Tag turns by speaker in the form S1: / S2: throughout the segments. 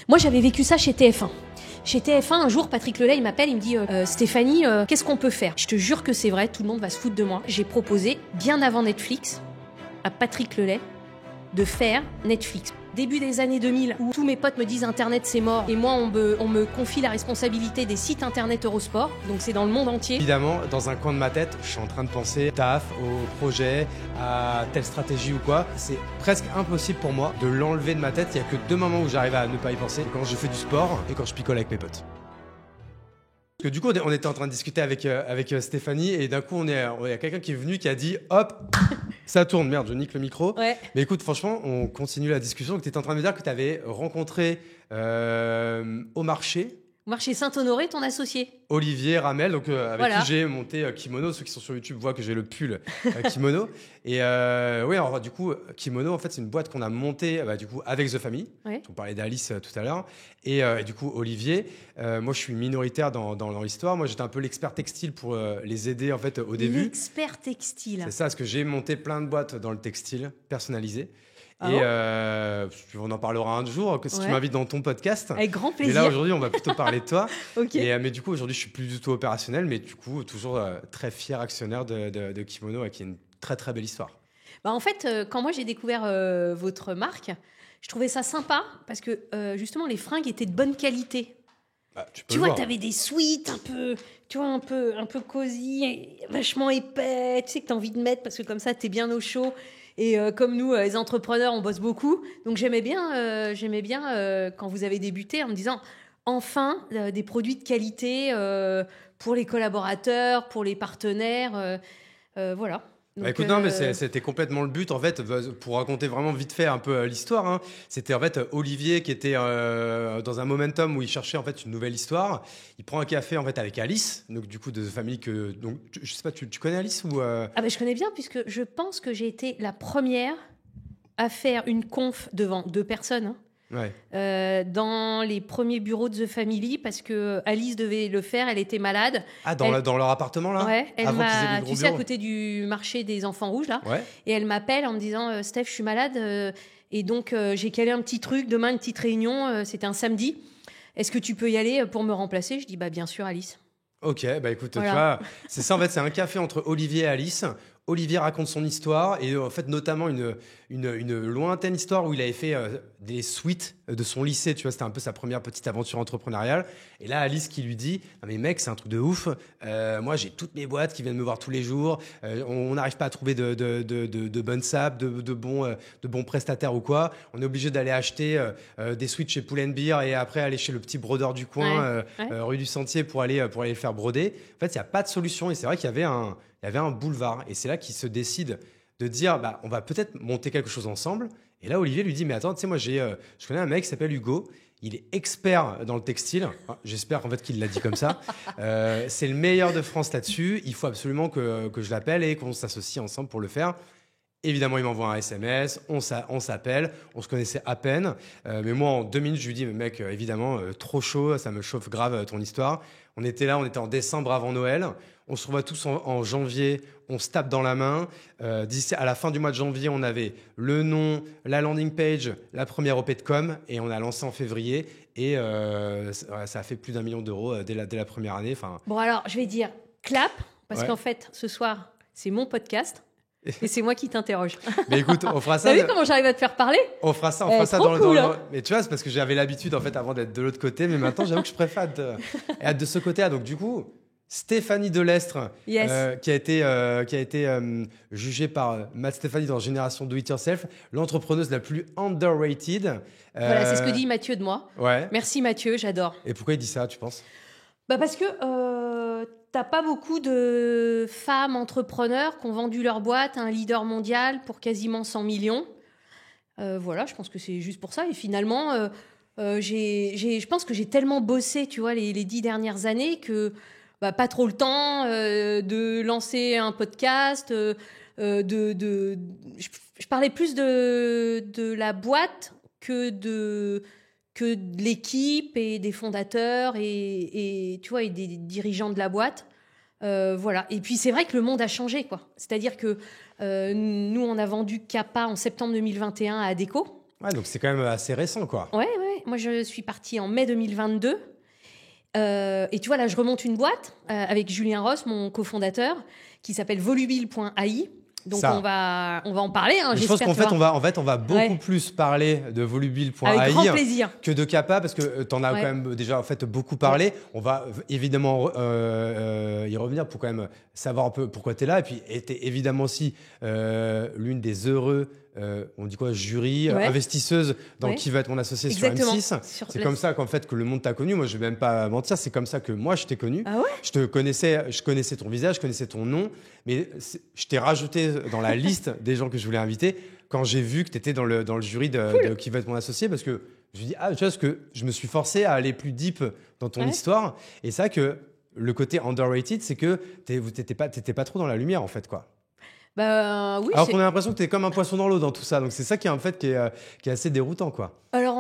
S1: Moi, j'avais vécu ça chez TF1. Chez TF1, un jour, Patrick Lelay, il m'appelle, il me dit Stéphanie, qu'est-ce qu'on peut faire ? Je te jure que c'est vrai, tout le monde va se foutre de moi. J'ai proposé, bien avant Netflix, à Patrick Lelay, de faire Netflix. Début des années 2000, où tous mes potes me disent Internet c'est mort, et moi on me confie la responsabilité des sites Internet Eurosport, donc c'est dans le monde entier.
S2: Évidemment, dans un coin de ma tête, je suis en train de penser taf, au projet, à telle stratégie ou quoi. C'est presque impossible pour moi de l'enlever de ma tête. Il n'y a que 2 moments où j'arrive à ne pas y penser, quand je fais du sport et quand je picole avec mes potes. Parce que du coup, on était en train de discuter avec Stéphanie, et d'un coup, il y a quelqu'un qui est venu qui a dit hop, ça tourne. Merde, je nique le micro.
S1: Ouais.
S2: Mais écoute, franchement, on continue la discussion. Tu étais en train de me dire que tu avais rencontré au marché
S1: Marché Saint-Honoré, ton associé.
S2: Olivier Ramel, donc avec
S1: Voilà.
S2: qui j'ai monté Kimono. Ceux qui sont sur YouTube voient que j'ai le pull Kimono. Et oui, alors du coup, Kimono, en fait, c'est une boîte qu'on a montée du coup, avec The Family.
S1: Ouais.
S2: On parlait d'Alice tout à l'heure. Et du coup, Olivier, moi, je suis minoritaire dans l'histoire. Moi, j'étais un peu l'expert textile pour les aider en fait au début.
S1: L'expert textile.
S2: C'est ça, parce que j'ai monté plein de boîtes dans le textile personnalisé.
S1: Ah
S2: Et
S1: bon
S2: on en parlera un jour, si tu m'invites dans ton podcast.
S1: Avec grand
S2: Mais
S1: plaisir.
S2: là, aujourd'hui, on va plutôt parler de toi.
S1: Ok.
S2: Mais du coup, aujourd'hui, je suis plus du tout opérationnel, mais du coup, toujours très fier actionnaire de Kimono, qui est une très, très belle histoire.
S1: Bah, en fait, quand moi j'ai découvert votre marque, je trouvais ça sympa parce que justement les fringues étaient de bonne qualité.
S2: Bah, tu peux
S1: Tu
S2: le
S1: vois,
S2: voir.
S1: t'avais des sweats un peu cosy, vachement épais, tu sais que t'as envie de mettre parce que comme ça t'es bien au chaud. Et comme nous, les entrepreneurs, on bosse beaucoup. Donc j'aimais bien quand vous avez débuté en me disant enfin des produits de qualité pour les collaborateurs, pour les partenaires, voilà. Donc,
S2: Bah, écoute, non, mais c'était complètement le but, en fait, pour raconter vraiment vite fait un peu l'histoire. Hein. C'était en fait Olivier qui était dans un momentum où il cherchait en fait une nouvelle histoire. Il prend un café en fait avec Alice, donc du coup de famille que donc je sais pas, tu connais Alice ou
S1: Ah ben je connais bien puisque je pense que j'ai été la première à faire une conf devant 2 personnes. Hein.
S2: Ouais.
S1: Dans les premiers bureaux de The Family parce que Alice devait le faire, elle était malade.
S2: Ah, dans leur appartement là.
S1: Ouais, elle
S2: Avant qu'ils aient
S1: m'a,
S2: le gros
S1: tu sais, à
S2: bureau.
S1: côté du marché des enfants rouges là.
S2: Ouais.
S1: Et elle m'appelle en me disant Steph, je suis malade et donc j'ai calé un petit truc demain, une petite réunion. C'était un samedi. Est-ce que tu peux y aller pour me remplacer ? Je dis bah bien sûr Alice.
S2: Ok, bah écoute,
S1: Voilà.
S2: tu vois, c'est ça en fait, c'est un café entre Olivier et Alice. Olivier raconte son histoire et en fait notamment une lointaine histoire où il avait fait des suites de son lycée, tu vois, c'était un peu sa première petite aventure entrepreneuriale. Et là, Alice qui lui dit « Ah mais mec, c'est un truc de ouf, moi j'ai toutes mes boîtes qui viennent me voir tous les jours, on n'arrive pas à trouver de bonnes sapes, de bons prestataires ou quoi, on est obligé d'aller acheter des suites chez Pull & Bear et après aller chez le petit brodeur du coin, rue du Sentier pour aller le faire broder. En fait, il n'y a pas de solution et c'est vrai qu'il y avait un boulevard. Et c'est là qu'il se décide de dire bah, on va peut-être monter quelque chose ensemble. Et là, Olivier lui dit mais attends, tu sais, moi, je connais un mec qui s'appelle Hugo. Il est expert dans le textile. Enfin, j'espère en fait qu'il l'a dit comme ça. C'est le meilleur de France là-dessus. Il faut absolument que je l'appelle et qu'on s'associe ensemble pour le faire. Évidemment, il m'envoie un SMS, on s'appelle, on se connaissait à peine. Mais moi, en 2 minutes, je lui dis, mais mec, évidemment, trop chaud, ça me chauffe grave ton histoire. On était en décembre avant Noël. On se revoit tous en janvier, on se tape dans la main. D'ici à la fin du mois de janvier, on avait le nom, la landing page, la première OP de com, et on a lancé en février. Et ça a fait plus d'1 million d'euros dès la première année. Enfin,
S1: Bon alors je vais dire clap parce
S2: Ouais.
S1: qu'en fait ce soir c'est mon podcast et c'est moi qui t'interroge.
S2: mais écoute, on fera ça.
S1: T'as vu comment j'arrive à te faire parler ?
S2: On fera ça
S1: Trop
S2: dans
S1: cool,
S2: le.
S1: hein.
S2: Mais tu vois, c'est parce que j'avais l'habitude en fait avant d'être de l'autre côté, mais maintenant j'avoue que je préfère être de ce côté-là. Donc du coup, Stéphanie Delestre,
S1: Yes.
S2: qui a été jugée par Matt Stéphanie dans Génération Do It Yourself, l'entrepreneuse la plus underrated.
S1: Voilà, c'est ce que dit Mathieu de moi.
S2: Ouais.
S1: Merci Mathieu, j'adore.
S2: Et pourquoi il dit ça, tu penses?
S1: Bah parce que t'as pas beaucoup de femmes entrepreneurs qui ont vendu leur boîte à un leader mondial pour quasiment 100 millions. Voilà, je pense que c'est juste pour ça. Et finalement, je pense que j'ai tellement bossé, tu vois, les 10 dernières années que pas trop le temps de lancer un podcast. Je parlais plus de la boîte que de l'équipe et des fondateurs et tu vois et des dirigeants de la boîte. Voilà. Et puis c'est vrai que le monde a changé, quoi. C'est-à-dire que nous on a vendu Kappa en septembre 2021 à Adecco.
S2: Ouais, donc c'est quand même assez récent, quoi.
S1: Ouais. moi je suis partie en mai 2022. Et tu vois, là, je remonte une boîte avec Julien Ross, mon cofondateur, qui s'appelle volubile.ai. Donc, on va en parler. Hein,
S2: je pense qu'en fait, on va beaucoup plus parler de volubile.ai que de Kappa, parce que tu en as quand même déjà en fait, beaucoup parlé. Ouais. On va évidemment y revenir pour quand même savoir un peu pourquoi tu es là. Et puis, tu es évidemment aussi l'une des heureux on dit quoi, jury, investisseuse dans Qui va être mon associé sur M6. C'est comme ça qu'en fait que le monde t'a connu. Moi, je vais même pas mentir, c'est comme ça que moi je t'ai connu.
S1: Ah ouais,
S2: je connaissais ton visage, je connaissais ton nom, mais je t'ai rajouté dans la liste des gens que je voulais inviter quand j'ai vu que tu étais dans le jury de Qui va être mon associé, parce que je me dis tu vois, que je me suis forcé à aller plus deep dans ton histoire, et ça que le côté underrated, c'est que t'étais pas trop dans la lumière en fait, quoi.
S1: Oui,
S2: alors qu'on a l'impression que tu es comme un poisson dans l'eau dans tout ça. Donc, c'est ça qui est, en fait, qui est assez déroutant, quoi.
S1: Alors,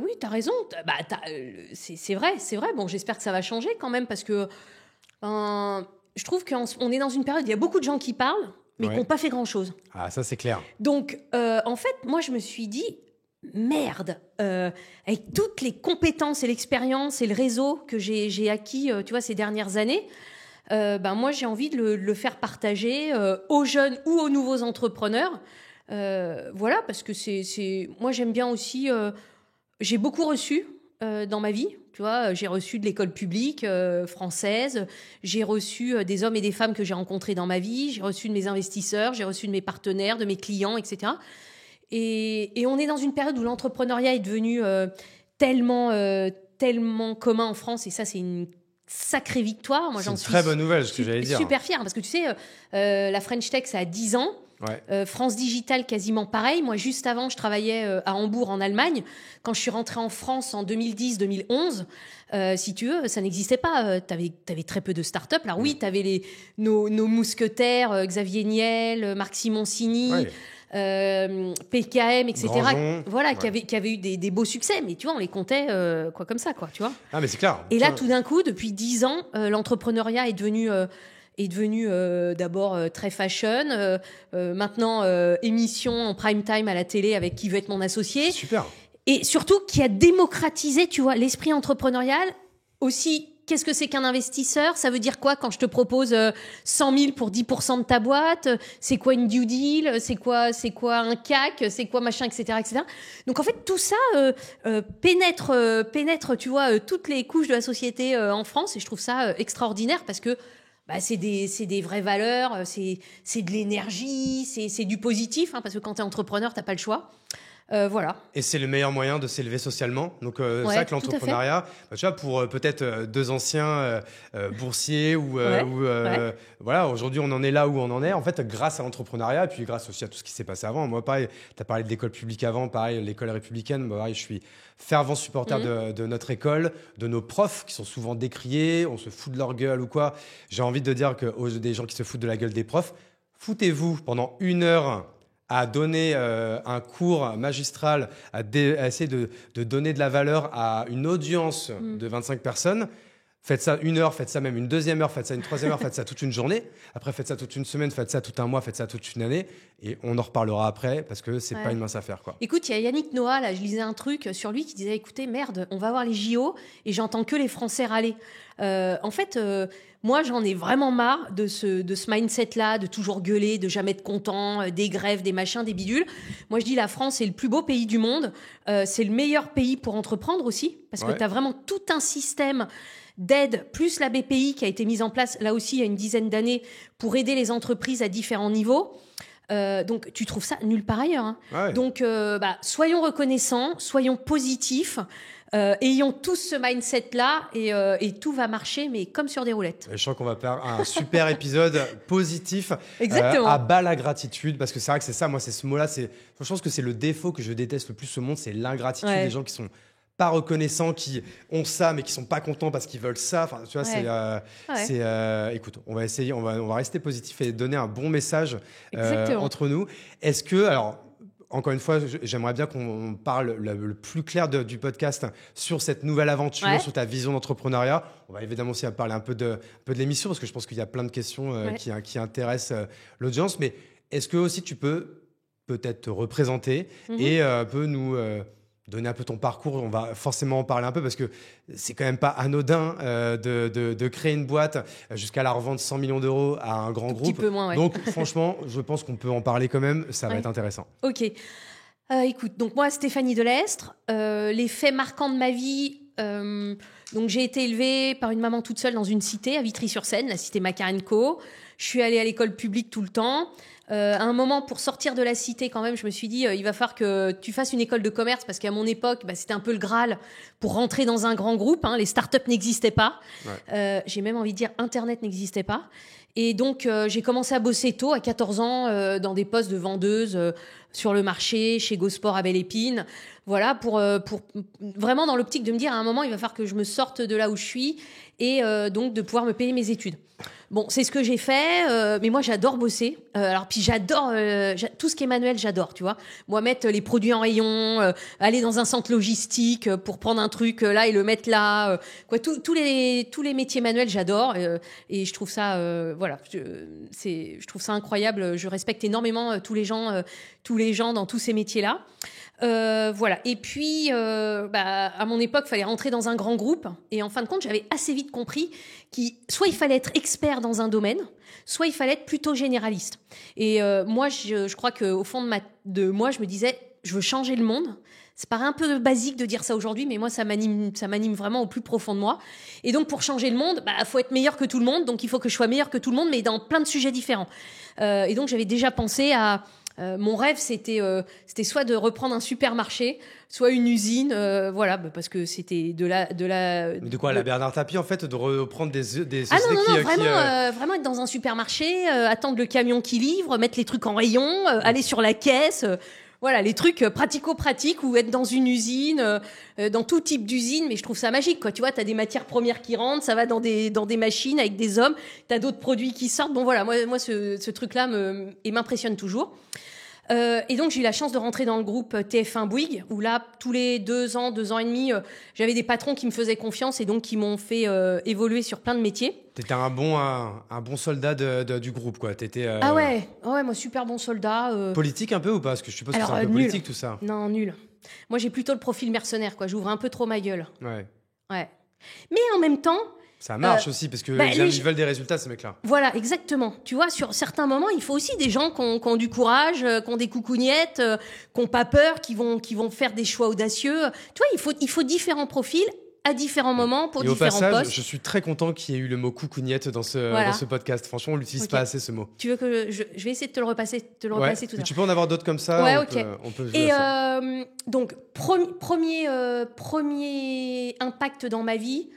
S1: oui, tu as raison. C'est vrai. Bon, j'espère que ça va changer quand même, parce que je trouve qu'on est dans une période où il y a beaucoup de gens qui parlent, mais qui n'ont pas fait grand-chose.
S2: Ah, ça, c'est clair.
S1: Donc, en fait, moi, je me suis dit, merde, avec toutes les compétences et l'expérience et le réseau que j'ai acquis, tu vois, ces dernières années, moi, j'ai envie de le faire partager aux jeunes ou aux nouveaux entrepreneurs. Voilà, parce que moi, j'aime bien aussi... j'ai beaucoup reçu dans ma vie. Tu vois, j'ai reçu de l'école publique française. J'ai reçu des hommes et des femmes que j'ai rencontrés dans ma vie. J'ai reçu de mes investisseurs. J'ai reçu de mes partenaires, de mes clients, etc. Et on est dans une période où l'entrepreneuriat est devenu tellement commun en France. Et ça, c'est une sacrée victoire. Moi,
S2: c'est une très bonne nouvelle, ce que j'allais dire.
S1: Super fière, parce que tu sais, la French Tech, ça a 10 ans. Ouais. France Digital, quasiment pareil. Moi, juste avant, je travaillais à Hambourg, en Allemagne. Quand je suis rentrée en France en 2010-2011, si tu veux, ça n'existait pas. T'avais très peu de startups. Alors oui, t'avais nos mousquetaires, Xavier Niel, Marc Simoncini... Ouais. PKM, etc. Voilà, qui avaient eu des beaux succès, mais tu vois, on les comptait comme ça, quoi, tu vois.
S2: Ah, mais c'est clair.
S1: Et là, tout d'un coup, depuis 10 ans, l'entrepreneuriat est devenu d'abord très fashion, maintenant émission en prime time à la télé avec Qui veut être mon associé.
S2: C'est super.
S1: Et surtout, qui a démocratisé, tu vois, l'esprit entrepreneurial aussi. Qu'est-ce que c'est qu'un investisseur ? Ça veut dire quoi quand je te propose 100 000 pour 10% de ta boîte ? C'est quoi une due deal ? C'est quoi un CAC ? C'est quoi machin, etc., etc. Donc en fait, tout ça pénètre, tu vois, toutes les couches de la société en France, et je trouve ça extraordinaire, parce que c'est des vraies valeurs, c'est de l'énergie, c'est du positif, hein, parce que quand tu es entrepreneur, tu n'as pas le choix. Voilà.
S2: Et c'est le meilleur moyen de s'élever socialement. Donc, c'est vrai que l'entrepreneuriat, tu vois, pour peut-être deux anciens boursiers voilà, aujourd'hui, on en est là où on en est. En fait, grâce à l'entrepreneuriat, et puis grâce aussi à tout ce qui s'est passé avant. Moi, pareil, tu as parlé de l'école publique avant, pareil, l'école républicaine. Moi, pareil, je suis fervent supporter de notre école, de nos profs qui sont souvent décriés, on se fout de leur gueule ou quoi. J'ai envie de dire aux des gens qui se foutent de la gueule des profs, foutez-vous pendant 1 heure à donner un cours magistral, à essayer de donner de la valeur à une audience de 25 personnes. Faites ça 1 heure, faites ça même une 2e heure, faites ça une 3e heure, faites ça toute une journée. Après, faites ça toute une semaine, faites ça tout un mois, faites ça toute une année. Et on en reparlera après, parce que c'est pas une mince affaire, quoi.
S1: Écoute, il y a Yannick Noah, là, je lisais un truc sur lui qui disait, écoutez, merde, on va voir les JO et j'entends que les Français râler. En fait, moi, j'en ai vraiment marre de ce mindset-là, de toujours gueuler, de jamais être content, des grèves, des machins, des bidules. Moi, je dis, la France est le plus beau pays du monde. C'est le meilleur pays pour entreprendre aussi, parce que tu as vraiment tout un système d'aide, plus la BPI qui a été mise en place, là aussi, il y a une dizaine d'années, pour aider les entreprises à différents niveaux. Donc, tu trouves ça nulle part ailleurs. Hein. Ouais. Donc, soyons reconnaissants, soyons positifs, ayons tous ce mindset-là, et tout va marcher, mais comme sur des roulettes.
S2: Je sens qu'on va faire un super épisode positif.
S1: Exactement.
S2: À bas la gratitude, parce que c'est vrai que c'est ça, moi, c'est ce mot-là. Je pense que c'est le défaut que je déteste le plus au monde, c'est l'ingratitude des gens qui sont pas reconnaissants, qui ont ça mais qui sont pas contents parce qu'ils veulent ça. Enfin, tu vois, écoute, on va essayer, on va rester positif et donner un bon message entre nous. Est-ce que, alors, encore une fois, j'aimerais bien qu'on parle le plus clair du podcast sur cette nouvelle aventure, sur ta vision d'entrepreneuriat. On va évidemment aussi parler un peu de l'émission, parce que je pense qu'il y a plein de questions qui intéressent l'audience. Mais est-ce que aussi tu peux peut-être te représenter et un peu nous donner un peu ton parcours. On va forcément en parler un peu parce que c'est quand même pas anodin de créer une boîte jusqu'à la revendre 100 millions d'euros à un grand groupe.
S1: Un petit peu moins, ouais.
S2: Donc franchement, je pense qu'on peut en parler quand même. Ça va être intéressant.
S1: Ok. Écoute, donc moi, Stéphanie Delestre, les faits marquants de ma vie. Donc j'ai été élevée par une maman toute seule dans une cité à Vitry-sur-Seine, la cité Makarenko. Je suis allée à l'école publique tout le temps. À un moment, pour sortir de la cité, quand même, je me suis dit, il va falloir que tu fasses une école de commerce parce qu'à mon époque, c'était un peu le Graal pour rentrer dans un grand groupe. Les startups n'existaient pas. Ouais. J'ai même envie de dire, Internet n'existait pas. Et donc, j'ai commencé à bosser tôt, à 14 ans, dans des postes de vendeuse sur le marché, chez Gosport à Belle-Épine. Voilà, pour vraiment dans l'optique de me dire, à un moment, il va falloir que je me sorte de là où je suis et donc de pouvoir me payer mes études. Bon, c'est ce que j'ai fait, mais moi, j'adore bosser. Alors, puis j'adore tout ce qui est manuel, j'adore, tu vois. Moi, mettre les produits en rayon, aller dans un centre logistique pour prendre un truc là et le mettre là. Quoi, tous les métiers manuels, j'adore. Et je trouve ça, voilà, je trouve ça incroyable. Je respecte énormément tous les gens dans tous ces métiers-là. Voilà. Et puis, à mon époque, il fallait rentrer dans un grand groupe. Et en fin de compte, j'avais assez vite compris soit il fallait être expert dans un domaine, soit il fallait être plutôt généraliste. Et moi, je crois qu'au fond de moi, je me disais, je veux changer le monde. Ça paraît un peu basique de dire ça aujourd'hui, mais moi, ça m'anime vraiment au plus profond de moi. Et donc, pour changer le monde, faut être meilleur que tout le monde. Donc, il faut que je sois meilleur que tout le monde, mais dans plein de sujets différents. Et donc, j'avais déjà pensé à... mon rêve, c'était soit de reprendre un supermarché, soit une usine, voilà, parce que c'était de la.
S2: Mais de quoi, la Bernard Tapie, en fait, de reprendre des sociétés
S1: vraiment être dans un supermarché, attendre le camion qui livre, mettre les trucs en rayon, aller sur la caisse. Voilà, les trucs pratico-pratiques ou être dans une usine, dans tout type d'usine, mais je trouve ça magique, quoi. Tu vois, t'as des matières premières qui rentrent, ça va dans des machines avec des hommes, t'as d'autres produits qui sortent. Bon, voilà, moi ce truc-là m'impressionne toujours. Et donc, j'ai eu la chance de rentrer dans le groupe TF1 Bouygues, où là, tous les 2 ans et demi, j'avais des patrons qui me faisaient confiance et donc qui m'ont fait évoluer sur plein de métiers.
S2: T'étais un bon soldat du groupe, quoi. T'étais,
S1: Ah ouais, moi, super bon soldat.
S2: Politique un peu ou pas? Parce que je suppose que c'est un peu
S1: nul.
S2: politique, tout ça.
S1: Non, nul. Moi, j'ai plutôt le profil mercenaire, quoi. J'ouvre un peu trop ma gueule.
S2: Ouais.
S1: Mais en même temps...
S2: Ça marche aussi, parce que ils veulent des résultats, ces mecs-là.
S1: Voilà, exactement. Tu vois, sur certains moments, il faut aussi des gens qui ont du courage, qui ont des coucougnettes, qui n'ont pas peur, qui vont faire des choix audacieux. Tu vois, il faut différents profils à différents moments pour différents postes. Et au passage,
S2: je suis très content qu'il y ait eu le mot coucougnette dans ce podcast. Franchement, on l'utilise pas assez, ce mot.
S1: Tu veux que je vais essayer de te le repasser tout ça.
S2: Tu peux en avoir d'autres comme ça.
S1: Ouais,
S2: on peut jouer à ça.
S1: Donc, premier impact dans ma vie.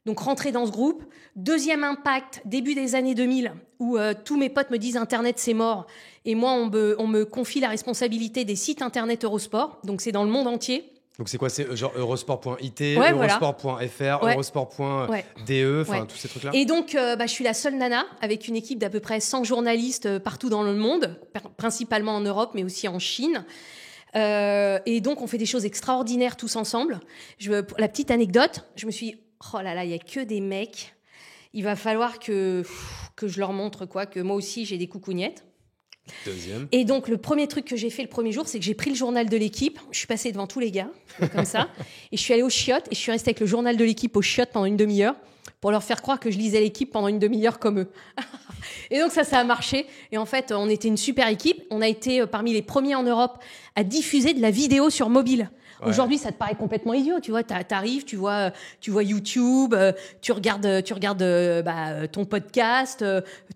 S1: Donc, rentrer dans ce groupe. Deuxième impact, début des années 2000, où tous mes potes me disent Internet, c'est mort. Et moi, on me confie la responsabilité des sites Internet Eurosport. Donc, c'est dans le monde entier.
S2: Donc, c'est quoi? C'est genre eurosport.it,
S1: ouais,
S2: eurosport.fr,
S1: ouais.
S2: eurosport.de, enfin, tous ces trucs-là.
S1: Et donc, je suis la seule nana avec une équipe d'à peu près 100 journalistes partout dans le monde, principalement en Europe, mais aussi en Chine. Et donc, on fait des choses extraordinaires tous ensemble. Pour la petite anecdote, je me suis dit, oh là là, il n'y a que des mecs. Il va falloir que je leur montre que moi aussi, j'ai des coucougnettes.
S2: Deuxième.
S1: Et donc, le premier truc que j'ai fait le premier jour, c'est que j'ai pris le journal de l'équipe. Je suis passée devant tous les gars, comme ça. Et je suis allée aux chiottes et je suis restée avec le journal de l'équipe aux chiottes pendant une demi-heure pour leur faire croire que je lisais l'équipe pendant une demi-heure comme eux. Et donc, ça a marché. Et en fait, on était une super équipe. On a été parmi les premiers en Europe à diffuser de la vidéo sur mobile. Ouais. Aujourd'hui, ça te paraît complètement idiot, tu vois. T'arrives, tu vois YouTube, tu regardes ton podcast,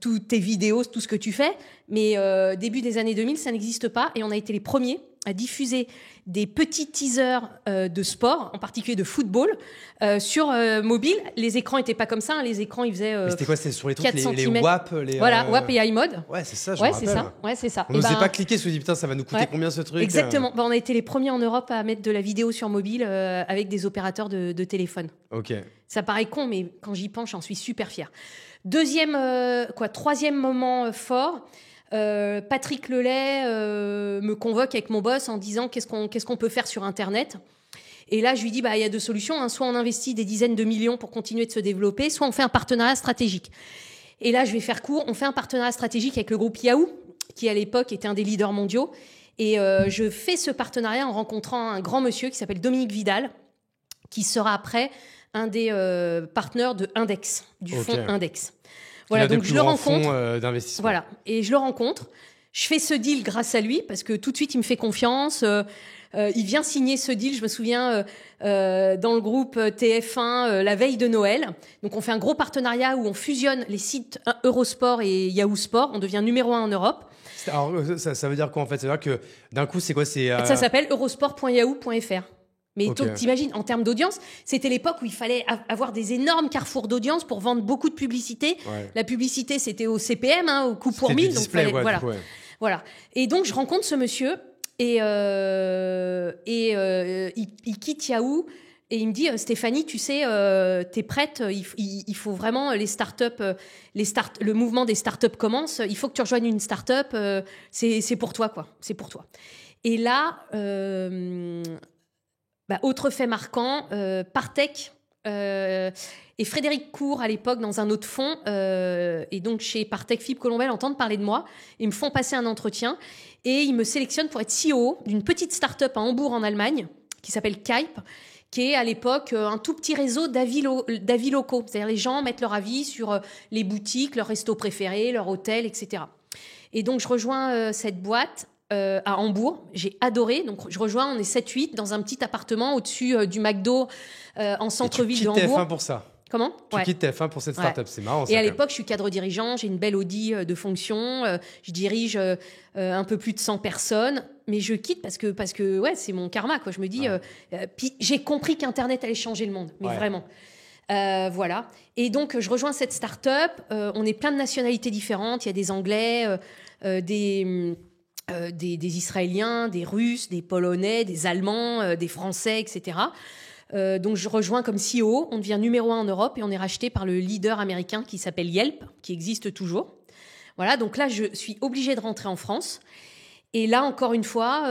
S1: toutes tes vidéos, tout ce que tu fais. Mais début des années 2000, ça n'existe pas. Et on a été les premiers à diffuser des petits teasers de sport, en particulier de football, sur mobile. Les écrans n'étaient pas comme ça. Hein. Les écrans, ils faisaient
S2: c'était quoi? C'était sur les trucs,
S1: 4
S2: les WAP,
S1: Voilà, WAP et iMode.
S2: Ouais, c'est ça, je me rappelle.
S1: C'est ça.
S2: On n'osait pas cliquer, on se dit, putain, ça va nous coûter combien ce truc?
S1: Exactement. On a été les premiers en Europe à mettre de la vidéo sur mobile avec des opérateurs de téléphone.
S2: Ok.
S1: Ça paraît con, mais quand j'y pense, j'en suis super fière. Troisième moment fort. Patrick Lelay me convoque avec mon boss en disant qu'est-ce qu'on peut faire sur Internet. Et là, je lui dis, il y a 2 solutions. Hein. Soit on investit des dizaines de millions pour continuer de se développer, soit on fait un partenariat stratégique. Et là, je vais faire court. On fait un partenariat stratégique avec le groupe Yahoo, qui à l'époque était un des leaders mondiaux. Et je fais ce partenariat en rencontrant un grand monsieur qui s'appelle Dominique Vidal, qui sera après un des partenaires de Index, du fonds Index.
S2: Voilà, donc je le rencontre. D'investissement.
S1: Voilà, et je le rencontre. Je fais ce deal grâce à lui parce que tout de suite il me fait confiance. Il vient signer ce deal, je me souviens, dans le groupe TF1 la veille de Noël. Donc on fait un gros partenariat où on fusionne les sites Eurosport et Yahoo Sport. On devient numéro 1 en Europe.
S2: Alors ça veut dire quoi en fait? Ça veut dire que d'un coup c'est quoi?
S1: Ça s'appelle eurosport.yahoo.fr. Mais t'imagines, en termes d'audience, c'était l'époque où il fallait avoir des énormes carrefours d'audience pour vendre beaucoup de publicité. Ouais. La publicité, c'était au CPM, au coût pour 1000. Donc
S2: display,
S1: voilà. Et donc, je rencontre ce monsieur et il quitte Yahoo et il me dit Stéphanie, tu sais, t'es prête, il faut vraiment les startups, le mouvement des startups commence, il faut que tu rejoignes une startup, c'est pour toi, quoi. C'est pour toi. Et là... autre fait marquant, Partech et Frédéric Cour à l'époque dans un autre fonds et donc chez Partech, Philippe Colombel entendent parler de moi. Ils me font passer un entretien et ils me sélectionnent pour être CEO d'une petite start-up à Hambourg en Allemagne qui s'appelle Kype, qui est à l'époque un tout petit réseau d'avis locaux. C'est-à-dire les gens mettent leur avis sur les boutiques, leurs restos préférés, leurs hôtels, etc. Et donc je rejoins cette boîte à Hambourg. J'ai adoré. Donc, je rejoins, on est 7-8 dans un petit appartement au-dessus du McDo en centre-ville de Hambourg.
S2: Tu quittes TF1 pour ça?
S1: Comment?
S2: Tu quittes TF1 pour cette start-up. C'est marrant.
S1: Et à l'époque, je suis cadre dirigeant. J'ai une belle Audi de fonction. Je dirige un peu plus de 100 personnes. Mais je quitte parce que ouais, c'est mon karma, quoi. Je me dis... puis j'ai compris qu'Internet allait changer le monde. Mais vraiment. Voilà. Et donc, je rejoins cette start-up. On est plein de nationalités différentes. Il y a des Anglais, des Israéliens, des Russes, des Polonais, des Allemands, des Français, etc. Donc je rejoins comme CEO, on devient numéro 1 en Europe et on est racheté par le leader américain qui s'appelle Yelp, qui existe toujours. Voilà, donc là je suis obligée de rentrer en France. Et là, encore une fois,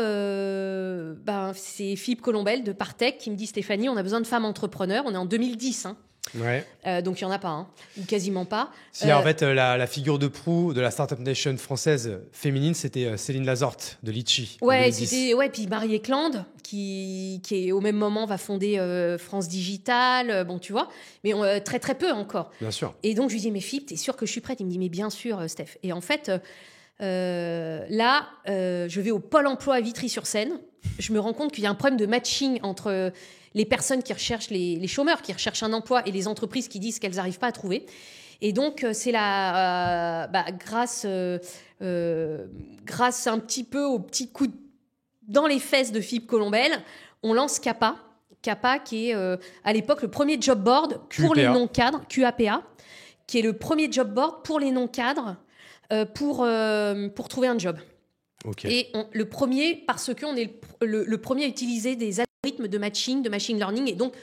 S1: c'est Philippe Colombel de Partech qui me dit « Stéphanie, on a besoin de femmes entrepreneurs ». On est en 2010,
S2: Ouais.
S1: Donc, il n'y en a pas, ou quasiment pas.
S2: Si, en fait, la figure de proue de la Startup Nation française féminine, c'était Céline Lazorte de Litchi.
S1: Ouais, puis Marie Eklund, qui est au même moment va fonder France Digital, bon, tu vois, mais très très peu encore.
S2: Bien sûr.
S1: Et donc, je lui dis, mais Philippe, t'es sûr que je suis prête? Il me dit, mais bien sûr, Steph. Et en fait, là, je vais au Pôle emploi à Vitry-sur-Seine. Je me rends compte qu'il y a un problème de matching entre les personnes qui recherchent, les chômeurs qui recherchent un emploi et les entreprises qui disent qu'elles n'arrivent pas à trouver. Et donc, c'est grâce un petit peu au petit coup dans les fesses de Philippe Colombel, on lance CAPA. CAPA, qui est à l'époque le premier job board pour les non-cadres, QAPA, qui est le premier job board pour les non-cadres pour trouver un job.
S2: Okay.
S1: Et le premier, parce qu'on est le premier à utiliser des algorithmes de matching, de machine learning, et donc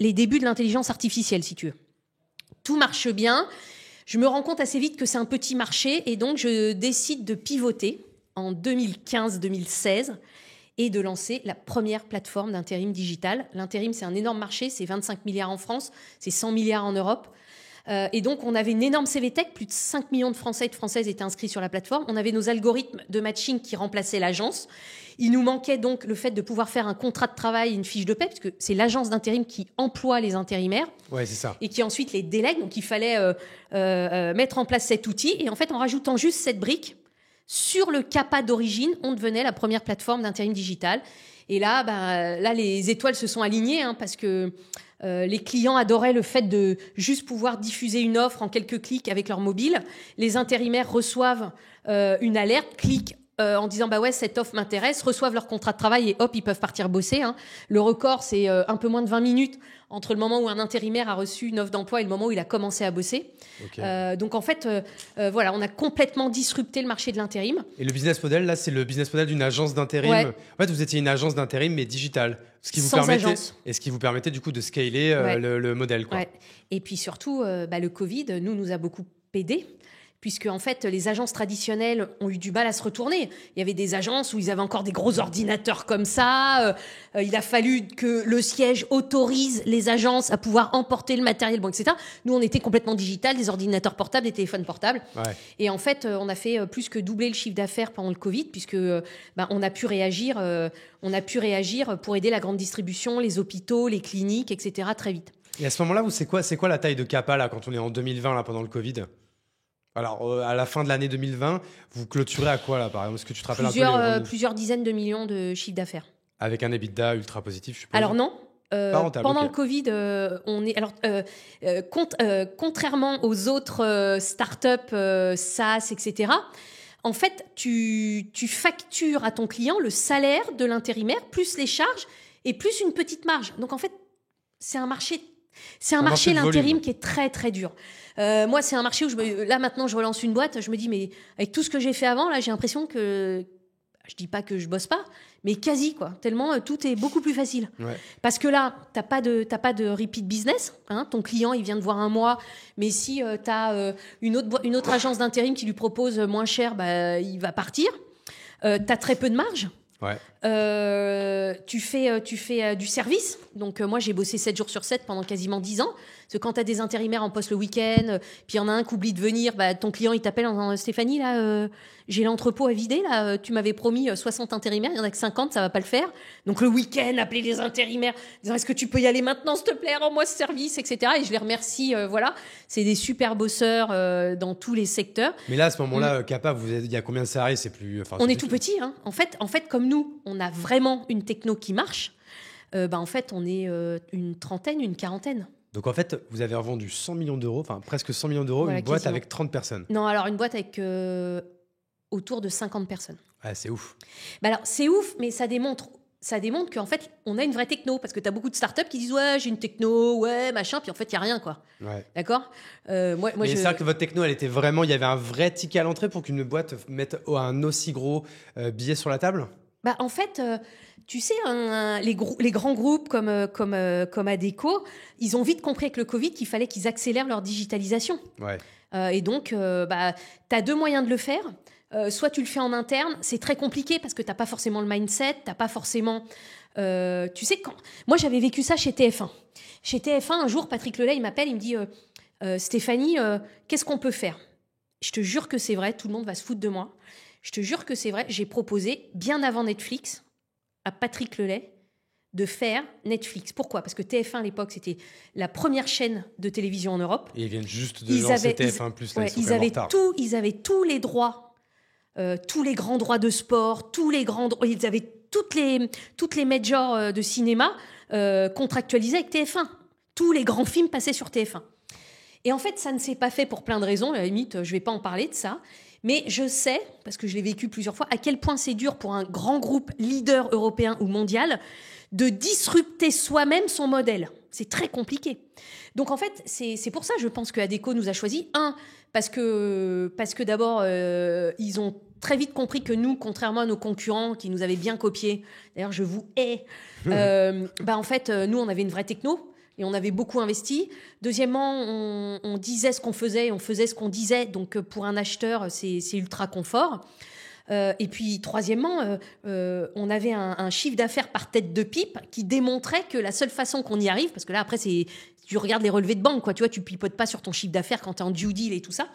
S1: les débuts de l'intelligence artificielle, si tu veux. Tout marche bien. Je me rends compte assez vite que c'est un petit marché, et donc je décide de pivoter en 2015-2016 et de lancer la première plateforme d'intérim digital. L'intérim, c'est un énorme marché, c'est 25 milliards en France, c'est 100 milliards en Europe. Et donc, on avait une énorme CVTech, plus de 5 millions de Français et de Françaises étaient inscrits sur la plateforme. On avait nos algorithmes de matching qui remplaçaient l'agence. Il nous manquait donc le fait de pouvoir faire un contrat de travail, une fiche de paie, parce que c'est l'agence d'intérim qui emploie les intérimaires.
S2: Ouais, c'est ça.
S1: Et qui ensuite les délègue. Donc, il fallait mettre en place cet outil. Et en fait, en rajoutant juste cette brique, sur le CAPA d'origine, on devenait la première plateforme d'intérim digital. Et là, les étoiles se sont alignées, parce que les clients adoraient le fait de juste pouvoir diffuser une offre en quelques clics avec leur mobile. Les intérimaires reçoivent une alerte, cliquent en disant bah ouais, cette offre m'intéresse, reçoivent leur contrat de travail et hop, ils peuvent partir bosser. Le record, c'est un peu moins de 20 minutes entre le moment où un intérimaire a reçu une offre d'emploi et le moment où il a commencé à bosser. Okay. Donc en fait, voilà, on a complètement disrupté le marché de l'intérim.
S2: Et le business model, là, c'est le business model d'une agence d'intérim. Ouais. En fait, vous étiez une agence d'intérim, mais digitale. Ce qui vous permettait du coup de scaler le modèle, quoi.
S1: Ouais. Et puis surtout, le Covid nous a beaucoup aidés. puisque en fait les agences traditionnelles ont eu du mal à se retourner. Il y avait des agences où ils avaient encore des gros ordinateurs comme ça. Il a fallu que le siège autorise les agences à pouvoir emporter le matériel, bon, etc. Nous, on était complètement digital, des ordinateurs portables, des téléphones portables.
S2: Ouais.
S1: Et en fait, on a fait plus que doubler le chiffre d'affaires pendant le Covid, puisque on a pu réagir. On a pu réagir pour aider la grande distribution, les hôpitaux, les cliniques, etc. très vite.
S2: Et à ce moment-là, c'est quoi la taille de Kappa là, quand on est en 2020 là, pendant le Covid? Alors, à la fin de l'année 2020, vous clôturez à quoi là, par exemple? Est-ce que tu te rappelles
S1: Plusieurs dizaines de millions de chiffre d'affaires.
S2: Avec un EBITDA ultra positif, je suppose.
S1: Alors non.
S2: Pas rentable,
S1: pendant
S2: ok.
S1: le Covid, on est alors contrairement aux autres startups SaaS, etc. En fait, tu factures à ton client le salaire de l'intérimaire plus les charges et plus une petite marge. Donc en fait, c'est un marché
S2: de
S1: l'intérim
S2: volume.
S1: qui est très très dur. Moi, c'est un marché où là maintenant je relance une boîte, je me dis mais avec tout ce que j'ai fait avant, là j'ai l'impression que je dis pas que je bosse pas, mais quasi quoi. Tellement tout est beaucoup plus facile.
S2: Ouais.
S1: Parce que là, t'as pas de repeat business. Hein, ton client, il vient te voir un mois, mais si t'as une autre agence d'intérim qui lui propose moins cher, bah il va partir. T'as très peu de marge.
S2: Ouais.
S1: Tu fais du service. Donc, moi, j'ai bossé 7 jours sur 7 pendant quasiment 10 ans. Parce que quand tu as des intérimaires en poste le week-end, puis il y en a un qui oublie de venir, bah, ton client, il t'appelle en disant Stéphanie, là, j'ai l'entrepôt à vider. Là, tu m'avais promis 60 intérimaires, il y en a que 50, ça va pas le faire. Donc, le week-end, appeler les intérimaires, disant est-ce que tu peux y aller maintenant, s'il te plaît, rends-moi ce service, etc. Et je les remercie. Voilà. C'est des super bosseurs dans tous les secteurs.
S2: Mais là, à ce moment-là, Kappa, il y a combien de salariés? C'est plus.
S1: On est tout petit. Hein. En fait, comme nous, on a vraiment une techno qui marche. En fait, on est une trentaine, une quarantaine.
S2: Donc en fait, vous avez revendu 100 millions d'euros, enfin presque 100 millions d'euros,
S1: Voilà,
S2: une boîte
S1: quasiment.
S2: avec 30 personnes.
S1: Non, alors une boîte avec autour de 50 personnes.
S2: Ouais, c'est ouf.
S1: Alors, c'est ouf, mais ça démontre qu'en fait, on a une vraie techno. Parce que tu as beaucoup de startups qui disent ouais, j'ai une techno, ouais, machin, puis en fait, il n'y a rien, quoi.
S2: Ouais.
S1: D'accord moi,
S2: Mais c'est vrai que votre techno, elle était vraiment. Il y avait un vrai ticket à l'entrée pour qu'une boîte mette un aussi gros billet sur la table?
S1: En fait, tu sais, les grands groupes comme Adecco, ils ont vite compris avec le Covid qu'il fallait qu'ils accélèrent leur digitalisation.
S2: Ouais.
S1: Et donc, tu as deux moyens de le faire. Soit tu le fais en interne, c'est très compliqué parce que tu n'as pas forcément le mindset, tu n'as pas forcément... tu sais, moi, j'avais vécu ça chez TF1. Chez TF1, un jour, Patrick Lelay, il m'appelle, il me dit Stéphanie, qu'est-ce qu'on peut faire? Je te jure que c'est vrai, tout le monde va se foutre de moi. Je te jure que c'est vrai, j'ai proposé, bien avant Netflix, à Patrick Lelay, de faire Netflix. Pourquoi? Parce que TF1, à l'époque, c'était la première chaîne de télévision en Europe.
S2: Et ils viennent juste de lancer TF1+. Là,
S1: ils avaient tous les droits, tous les grands droits de sport, ils avaient toutes les majors de cinéma contractualisés avec TF1. Tous les grands films passaient sur TF1. Et en fait, ça ne s'est pas fait pour plein de raisons. À la limite, je ne vais pas en parler de ça. Mais je sais, parce que je l'ai vécu plusieurs fois, à quel point c'est dur pour un grand groupe leader européen ou mondial de disrupter soi-même son modèle. C'est très compliqué. Donc en fait, c'est pour ça, je pense que Adecco nous a choisi. Parce que d'abord, ils ont très vite compris que nous, contrairement à nos concurrents qui nous avaient bien copiés, d'ailleurs je vous hais, en fait, nous on avait une vraie techno. Et on avait beaucoup investi. Deuxièmement, on disait ce qu'on faisait et on faisait ce qu'on disait. Donc, pour un acheteur, c'est ultra confort. Et puis, troisièmement, on avait un chiffre d'affaires par tête de pipe qui démontrait que la seule façon qu'on y arrive, parce que là, après, tu regardes les relevés de banque, quoi. Tu vois, tu pipotes pas sur ton chiffre d'affaires quand tu es en due deal et tout ça.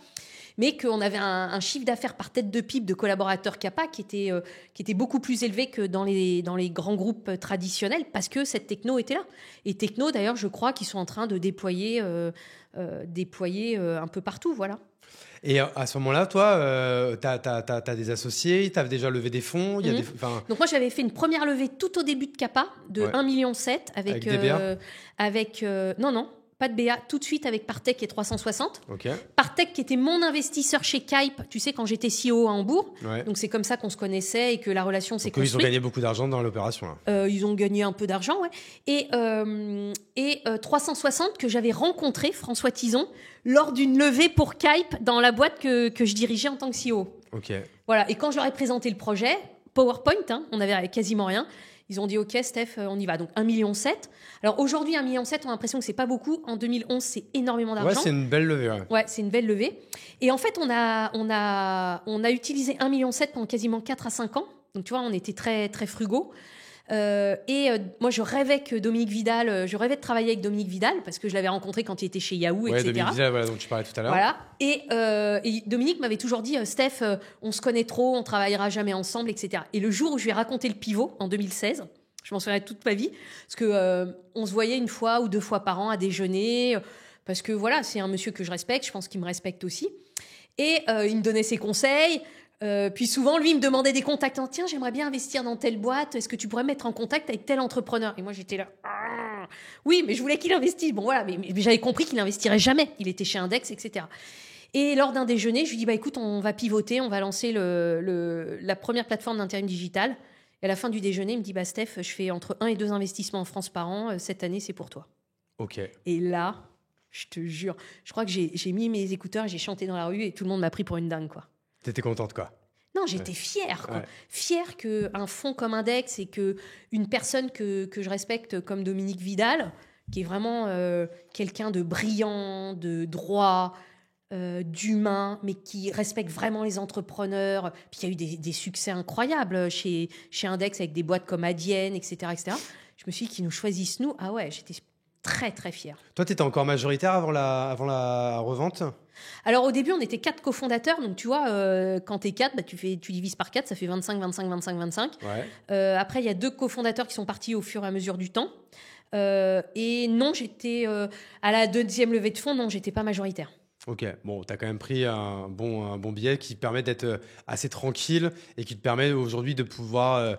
S1: Mais qu'on avait un chiffre d'affaires par tête de pipe de collaborateurs Kappa qui était beaucoup plus élevé que dans les grands groupes traditionnels parce que cette techno était là. Et techno, d'ailleurs, je crois qu'ils sont en train de déployer un peu partout, voilà.
S2: Et à ce moment-là, toi, t'as des associés, t'as déjà levé des fonds.
S1: Donc moi, j'avais fait une première levée tout au début de Kappa de 1,7 million avec DBA non. Pas de BA, tout de suite avec Partech et 360.
S2: Okay.
S1: Partech qui était mon investisseur chez Kype, tu sais, quand j'étais CEO à Hambourg.
S2: Ouais.
S1: Donc c'est comme ça qu'on se connaissait et que la relation s'est construite.
S2: Ils ont gagné beaucoup d'argent dans l'opération. Là.
S1: Ils ont gagné un peu d'argent, ouais. Et 360 que j'avais rencontré, François Tison, lors d'une levée pour Kype dans la boîte que je dirigeais en tant que CEO.
S2: Okay.
S1: Voilà. Et quand je leur ai présenté le projet, PowerPoint, on n'avait quasiment rien. Ils ont dit ok Steph, on y va. Donc 1,7 million. Alors aujourd'hui 1,7 million, on a l'impression que c'est pas beaucoup. En 2011 c'est énormément d'argent.
S2: Ouais, c'est une belle levée.
S1: Ouais, c'est une belle levée. Et en fait on a utilisé 1,7 million pendant quasiment 4 à 5 ans. Donc tu vois, on était très très frugaux. Moi, je rêvais de travailler avec Dominique Vidal parce que je l'avais rencontré quand il était chez Yahoo,
S2: ouais,
S1: etc.
S2: Dominique Vidal, voilà, dont tu parlais tout à l'heure.
S1: Voilà. Et Dominique m'avait toujours dit, Steph, on se connaît trop, on travaillera jamais ensemble, etc. Et le jour où je lui ai raconté le pivot en 2016, je m'en souviendrai toute ma vie, parce que on se voyait 1 fois ou 2 fois par an à déjeuner, parce que voilà, c'est un monsieur que je respecte, je pense qu'il me respecte aussi. Et il me donnait ses conseils. Puis souvent, lui, il me demandait des contacts. Tiens, j'aimerais bien investir dans telle boîte. Est-ce que tu pourrais me mettre en contact avec tel entrepreneur? Et moi, j'étais là. Oui, mais je voulais qu'il investisse. Bon, voilà, mais j'avais compris qu'il n'investirait jamais. Il était chez Index, etc. Et lors d'un déjeuner, je lui dis écoute, on va pivoter, on va lancer la première plateforme d'intérim digital. Et à la fin du déjeuner, il me dit Steph, je fais entre 1 et 2 investissements en France par an. Cette année, c'est pour toi.
S2: Ok.
S1: Et là, je te jure, je crois que j'ai mis mes écouteurs, j'ai chanté dans la rue et tout le monde m'a pris pour une dingue, quoi.
S2: T'étais contente, quoi.
S1: Non, j'étais fière, quoi.
S2: Ouais.
S1: Fière qu'un fonds comme Index et qu'une personne que je respecte comme Dominique Vidal, qui est vraiment quelqu'un de brillant, de droit, d'humain, mais qui respecte vraiment les entrepreneurs. Puis il y a eu des succès incroyables chez Index avec des boîtes comme Adyen, etc., etc. Je me suis dit qu'ils nous choisissent, nous. Ah ouais, j'étais très, très fière.
S2: Toi, tu étais encore majoritaire avant la revente?
S1: Alors au début, on était 4 cofondateurs, donc tu vois, quand t'es 4, tu divises par 4, ça fait 25, 25, 25, 25.
S2: Ouais.
S1: Après, il y a 2 cofondateurs qui sont partis au fur et à mesure du temps. Et non, j'étais à la 2e levée de fonds, non, j'étais pas majoritaire.
S2: Ok, bon, tu as quand même pris un bon billet qui te permet d'être assez tranquille et qui te permet aujourd'hui de pouvoir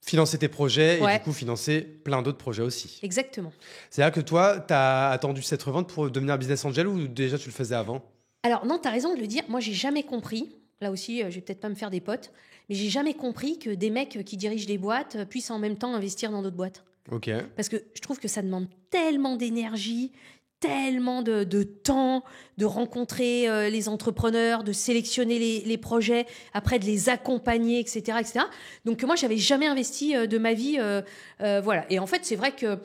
S2: financer tes projets et du coup financer plein d'autres projets aussi.
S1: Exactement.
S2: C'est-à-dire que toi, tu as attendu cette revente pour devenir business angel ou déjà tu le faisais avant?
S1: Alors non, tu as raison de le dire. Moi, j'ai jamais compris, là aussi, je vais peut-être pas me faire des potes, mais j'ai jamais compris que des mecs qui dirigent des boîtes puissent en même temps investir dans d'autres boîtes.
S2: Ok.
S1: Parce que je trouve que ça demande tellement d'énergie, tellement de temps, de rencontrer les entrepreneurs, de sélectionner les projets, après de les accompagner, etc., etc. Donc moi, j'avais jamais investi de ma vie, voilà. Et en fait, c'est vrai que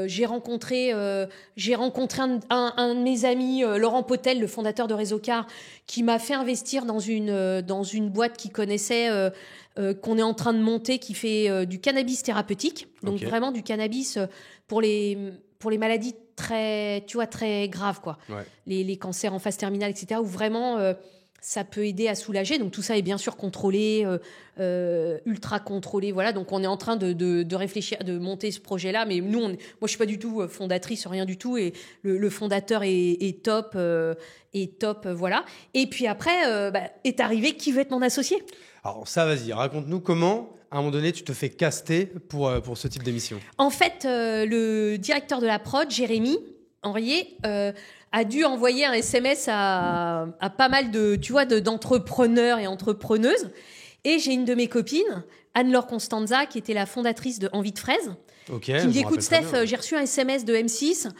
S1: j'ai rencontré un de mes amis, Laurent Potel, le fondateur de Réseau Car, qui m'a fait investir dans une boîte qu'il connaissait, qu'on est en train de monter, qui fait du cannabis thérapeutique. Donc vraiment du cannabis pour les maladies très graves, quoi.
S2: Ouais.
S1: Les cancers en phase terminale, etc., où vraiment ça peut aider à soulager. Donc tout ça est bien sûr contrôlé, ultra contrôlé. Voilà. Donc on est en train de réfléchir, de monter ce projet-là. Mais nous, moi je suis pas du tout fondatrice, rien du tout. Et le fondateur est top, voilà. Et puis après est arrivé qui veut être mon associé.
S2: Alors ça, vas-y, raconte-nous comment, à un moment donné, tu te fais caster pour ce type d'émission.
S1: En fait, le directeur de la prod, Jérémy Henrier, a dû envoyer un SMS à pas mal d'entrepreneurs et entrepreneuses. Et j'ai une de mes copines, Anne-Laure Constanza, qui était la fondatrice de Envie de Fraise, qui me dit écoute Steph, j'ai reçu un SMS de M6.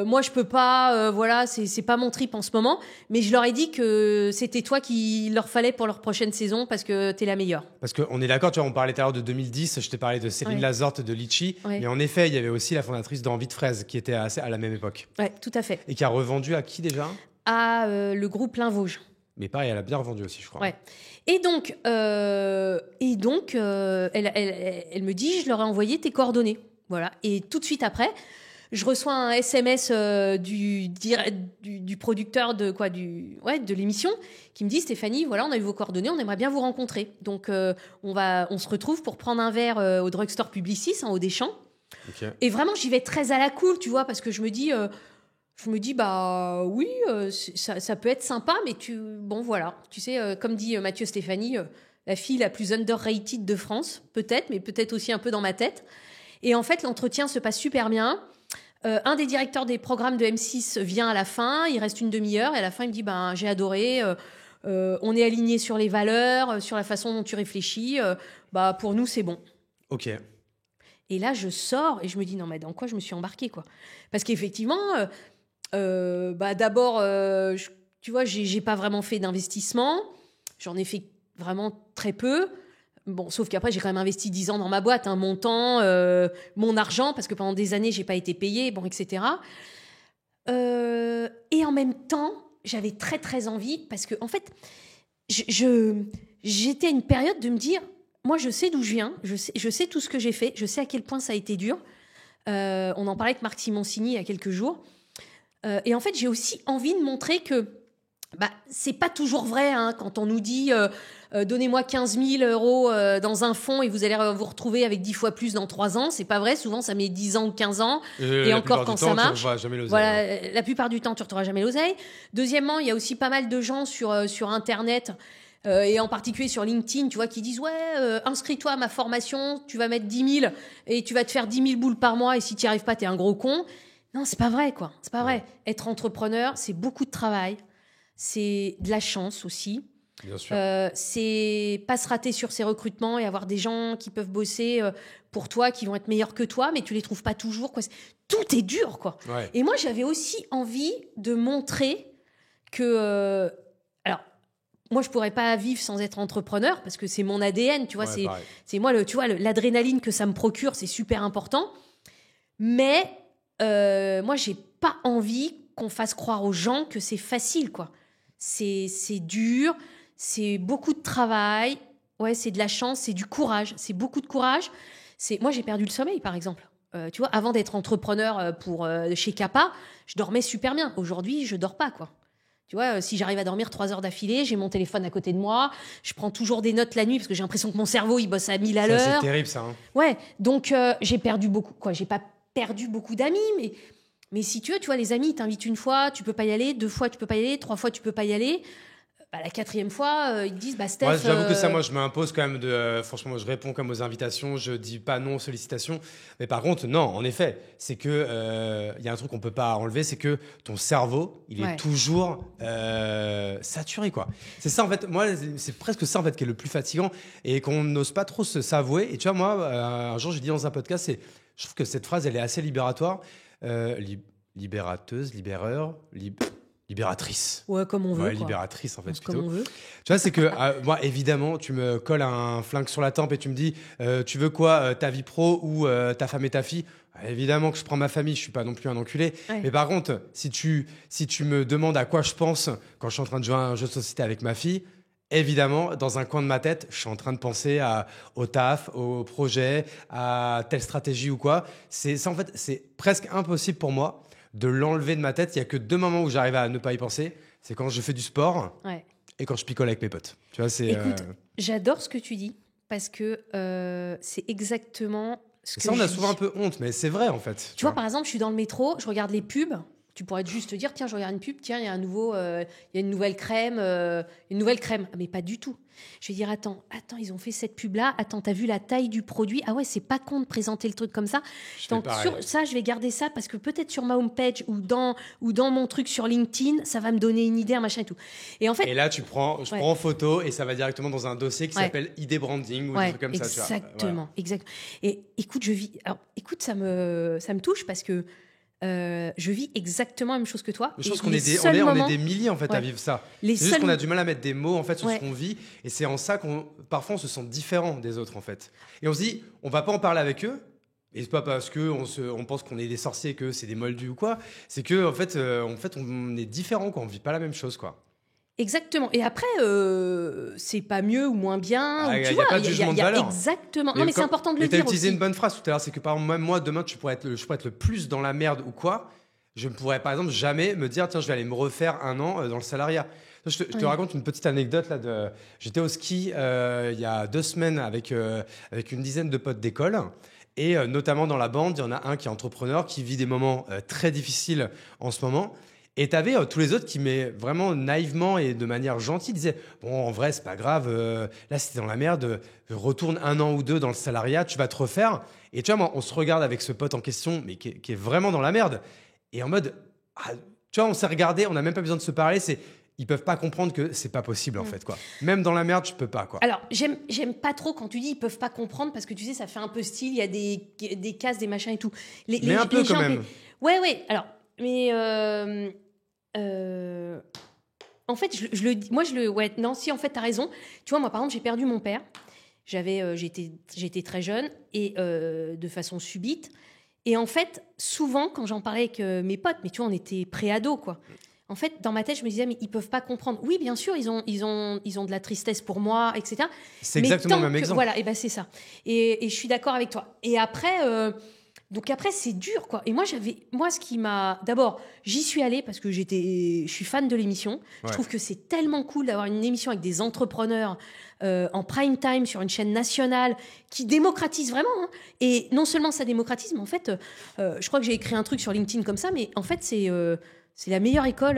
S1: Moi je peux pas, voilà, c'est pas mon trip en ce moment, mais je leur ai dit que c'était toi qu'il leur fallait pour leur prochaine saison parce que t'es la meilleure.
S2: Parce qu'on est d'accord, tu vois, on parlait tout à l'heure de 2010, je t'ai parlé de Céline Lazorte de Litchi, mais en effet, il y avait aussi la fondatrice d'Envie de Fraise qui était à la même époque.
S1: Ouais, tout à fait.
S2: Et qui a revendu à qui déjà?
S1: À le groupe L'In Vosges.
S2: Mais pareil, elle a bien revendu aussi, je crois.
S1: Ouais. Et donc, elle me dit, je leur ai envoyé tes coordonnées. Voilà. Et tout de suite après, je reçois un SMS du producteur de l'émission qui me dit Stéphanie, voilà, on a eu vos coordonnées, on aimerait bien vous rencontrer. Donc, on se retrouve pour prendre un verre au drugstore Publicis, au Deschamps.
S2: Okay. Et
S1: vraiment, j'y vais très à la cool, tu vois, parce que je me dis, bah oui, ça peut être sympa, mais bon, voilà. Tu sais, comme dit Mathieu Stéphanie, la fille la plus underrated de France, peut-être, mais peut-être aussi un peu dans ma tête. Et en fait, l'entretien se passe super bien. Un des directeurs des programmes de M6 vient à la fin, il reste une demi-heure, et à la fin, il me dit j'ai adoré, on est alignés sur les valeurs, sur la façon dont tu réfléchis, pour nous, c'est bon.
S2: Ok.
S1: Et là, je sors et je me dis non, mais dans quoi je me suis embarquée, quoi. Parce qu'effectivement, d'abord, tu vois, j'ai pas vraiment fait d'investissement, j'en ai fait vraiment très peu. Bon, sauf qu'après, j'ai quand même investi 10 ans dans ma boîte, hein, mon temps, mon argent, parce que pendant des années, j'ai pas été payée, bon, etc. Et en même temps, j'avais très, très envie, parce que, en fait, j'étais à une période de me dire, moi, je sais d'où je viens, je sais tout ce que j'ai fait, je sais à quel point ça a été dur. On en parlait avec Marc Simoncini il y a quelques jours. Et en fait, j'ai aussi envie de montrer que c'est pas toujours vrai, hein, quand on nous dit donnez-moi 15 000 euros dans un fonds et vous allez vous retrouver avec 10 fois plus dans 3 ans. C'est pas vrai. Souvent, ça met 10 ans ou 15 ans. Et encore quand ça marche. Voilà, la plupart du temps, tu ne retrouveras jamais l'oseille. Deuxièmement, il y a aussi pas mal de gens sur Internet. Et en particulier sur LinkedIn, tu vois, qui disent inscris-toi à ma formation, tu vas mettre 10 000 et tu vas te faire 10 000 boules par mois et si tu n'y arrives pas, t'es un gros con. Non, c'est pas vrai, quoi. C'est pas vrai. Être entrepreneur, c'est beaucoup de travail, c'est de la chance aussi.
S2: Bien sûr.
S1: C'est pas se rater sur ses recrutements et avoir des gens qui peuvent bosser pour toi, qui vont être meilleurs que toi, mais tu les trouves pas toujours, quoi. Tout est dur, quoi.
S2: Ouais.
S1: Et moi, j'avais aussi envie de montrer que... alors, moi, je pourrais pas vivre sans être entrepreneur parce que c'est mon ADN, tu vois.
S2: Ouais,
S1: c'est moi, tu vois, l'adrénaline que ça me procure, c'est super important. Mais moi, j'ai pas envie qu'on fasse croire aux gens que c'est facile, quoi. C'est dur, c'est beaucoup de travail, ouais, c'est de la chance, c'est du courage, c'est beaucoup de courage. Moi, j'ai perdu le sommeil, par exemple. Tu vois, avant d'être entrepreneur chez Kappa, je dormais super bien. Aujourd'hui, je dors pas, quoi. Tu vois, si j'arrive à dormir 3 heures d'affilée, j'ai mon téléphone à côté de moi, je prends toujours des notes la nuit parce que j'ai l'impression que mon cerveau, il bosse à 1000 à l'heure.
S2: C'est terrible, ça. Hein.
S1: Ouais, donc j'ai perdu beaucoup, quoi. J'ai pas perdu beaucoup d'amis, mais si tu veux, tu vois, les amis, ils t'invitent une fois, tu peux pas y aller, 2 fois, tu peux pas y aller, 3 fois, tu peux pas y aller. La 4e fois, ils te disent, Steph...
S2: Ouais, j'avoue que ça, moi, je m'impose quand même franchement, moi, je réponds comme aux invitations, je dis pas non aux sollicitations. Mais par contre, non, en effet, c'est que y a un truc qu'on peut pas enlever, c'est que ton cerveau, il est toujours saturé, quoi. C'est ça, en fait, moi, c'est presque ça, en fait, qui est le plus fatigant et qu'on n'ose pas trop s'avouer. Et tu vois, moi, un jour, j'ai dit dans un podcast, je trouve que cette phrase, elle est assez libératoire. Libérateuse, libéreur, libératrice.
S1: Ouais, comme on veut.
S2: Ouais, libératrice, en fait, plutôt.
S1: Comme on veut.
S2: Tu vois, c'est que moi, évidemment, tu me colles un flingue sur la tempe et tu me dis tu veux quoi, ta vie pro ou ta femme et ta fille? Évidemment que je prends ma famille, je suis pas non plus un enculé. Ouais. Mais par contre, si tu me demandes à quoi je pense quand je suis en train de jouer à un jeu de société avec ma fille, évidemment, dans un coin de ma tête, je suis en train de penser au taf, au projet, à telle stratégie ou quoi. Ça, en fait, c'est presque impossible pour moi de l'enlever de ma tête. Il n'y a que 2 moments où j'arrive à ne pas y penser. C'est quand je fais du sport et quand je picole avec mes potes. Tu vois,
S1: écoute, j'adore ce que tu dis parce que c'est exactement ce que
S2: ça, on a souvent un peu honte, mais c'est vrai en fait.
S1: Tu vois, par exemple, je suis dans le métro, je regarde les pubs. Tu pourrais juste te dire, tiens, je regarde une pub, tiens, il y a une nouvelle crème, Ah, mais pas du tout. Je vais dire, attends, ils ont fait cette pub-là. Attends, t'as vu la taille du produit? Ah ouais, c'est pas con de présenter le truc comme ça. Donc, sur ça, je vais garder ça parce que peut-être sur ma homepage ou dans mon truc sur LinkedIn, ça va me donner une idée, un machin et tout. Et en fait.
S2: Et là, je prends en photo et ça va directement dans un dossier qui s'appelle idée branding ou des trucs comme ça.
S1: Exactement, exactement. Et écoute, ça me touche parce que. Je vis exactement la même chose que toi.
S2: Je pense qu'on est des milliers en fait à vivre ça. C'est juste qu'on a du mal à mettre des mots en fait sur ce qu'on vit et c'est en ça qu'on parfois on se sent différent des autres en fait. Et on se dit on va pas en parler avec eux. Et c'est pas parce que on pense qu'on est des sorciers que c'est des moldus ou quoi. C'est que en fait on est différents quoi. On vit pas la même chose quoi.
S1: Exactement. Et après, c'est pas mieux ou moins bien.
S2: Il n'y a pas de jugement de valeur.
S1: Exactement. Non, mais c'est important de le dire. Tu as
S2: utilisé une bonne phrase tout à l'heure, c'est que par exemple, même moi, demain, je pourrais être le plus dans la merde ou quoi. Je ne pourrais, par exemple, jamais me dire, tiens, je vais aller me refaire 1 an dans le salariat. Je te raconte une petite anecdote. Là, j'étais au ski il y a 2 semaines avec une dizaine de potes d'école. Et notamment dans la bande, il y en a un qui est entrepreneur, qui vit des moments très difficiles en ce moment. Et t'avais tous les autres qui, mais vraiment naïvement et de manière gentille, disaient bon, en vrai, c'est pas grave. Là, si t'es dans la merde, retourne 1 an ou 2 dans le salariat, tu vas te refaire. Et tu vois, moi, on se regarde avec ce pote en question, mais qui est vraiment dans la merde. Et en mode, tu vois, on s'est regardé, on n'a même pas besoin de se parler. Ils peuvent pas comprendre que c'est pas possible en fait, quoi. Même dans la merde, je peux pas, quoi.
S1: Alors, j'aime pas trop quand tu dis ils peuvent pas comprendre parce que tu sais, ça fait un peu style. Il y a des cases, des machins et tout.
S2: Mais un peu quand même.
S1: Ouais. Alors, mais. En fait, si, en fait, t'as raison. Tu vois, moi, par exemple, j'ai perdu mon père. J'étais très jeune et de façon subite. Et en fait, souvent, quand j'en parlais avec mes potes, mais tu vois, on était pré-ados, quoi. En fait, dans ma tête, je me disais, mais ils peuvent pas comprendre. Oui, bien sûr, ils ont de la tristesse pour moi, etc.
S2: C'est exactement le même exemple.
S1: Voilà, et ben c'est ça. Et je suis d'accord avec toi. Et après, donc après, c'est dur, quoi. Et moi, ce qui m'a, d'abord, j'y suis allée parce que je suis fan de l'émission.
S2: Ouais.
S1: Je trouve que c'est tellement cool d'avoir une émission avec des entrepreneurs en prime time sur une chaîne nationale qui démocratise vraiment. Hein. Et non seulement ça démocratise, mais en fait, je crois que j'ai écrit un truc sur LinkedIn comme ça, mais en fait, c'est la meilleure école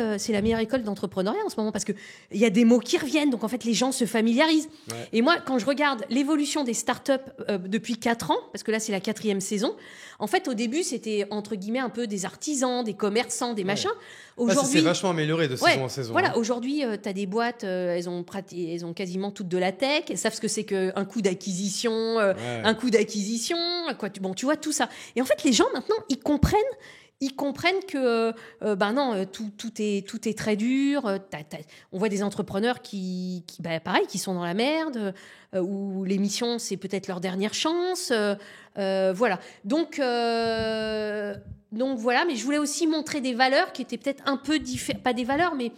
S1: d'entrepreneuriat en ce moment parce que il y a des mots qui reviennent, donc en fait les gens se familiarisent. Ouais. Et moi, quand je regarde l'évolution des startups depuis 4 ans, parce que là c'est la 4e saison, en fait au début c'était entre guillemets un peu des artisans, des commerçants, des machins.
S2: Aujourd'hui, ça s'est vachement amélioré de saison en saison.
S1: Voilà, aujourd'hui tu as des boîtes, elles ont quasiment toutes de la tech, elles savent ce que c'est qu'un coût d'acquisition, un coût d'acquisition, quoi. Bon, tu vois tout ça. Et en fait les gens maintenant ils comprennent que non, tout est très dur. On voit des entrepreneurs qui sont dans la merde, où l'émission c'est peut-être leur dernière chance. Voilà. Donc voilà. Mais je voulais aussi montrer des valeurs qui étaient peut-être un peu différentes, pas des valeurs, mais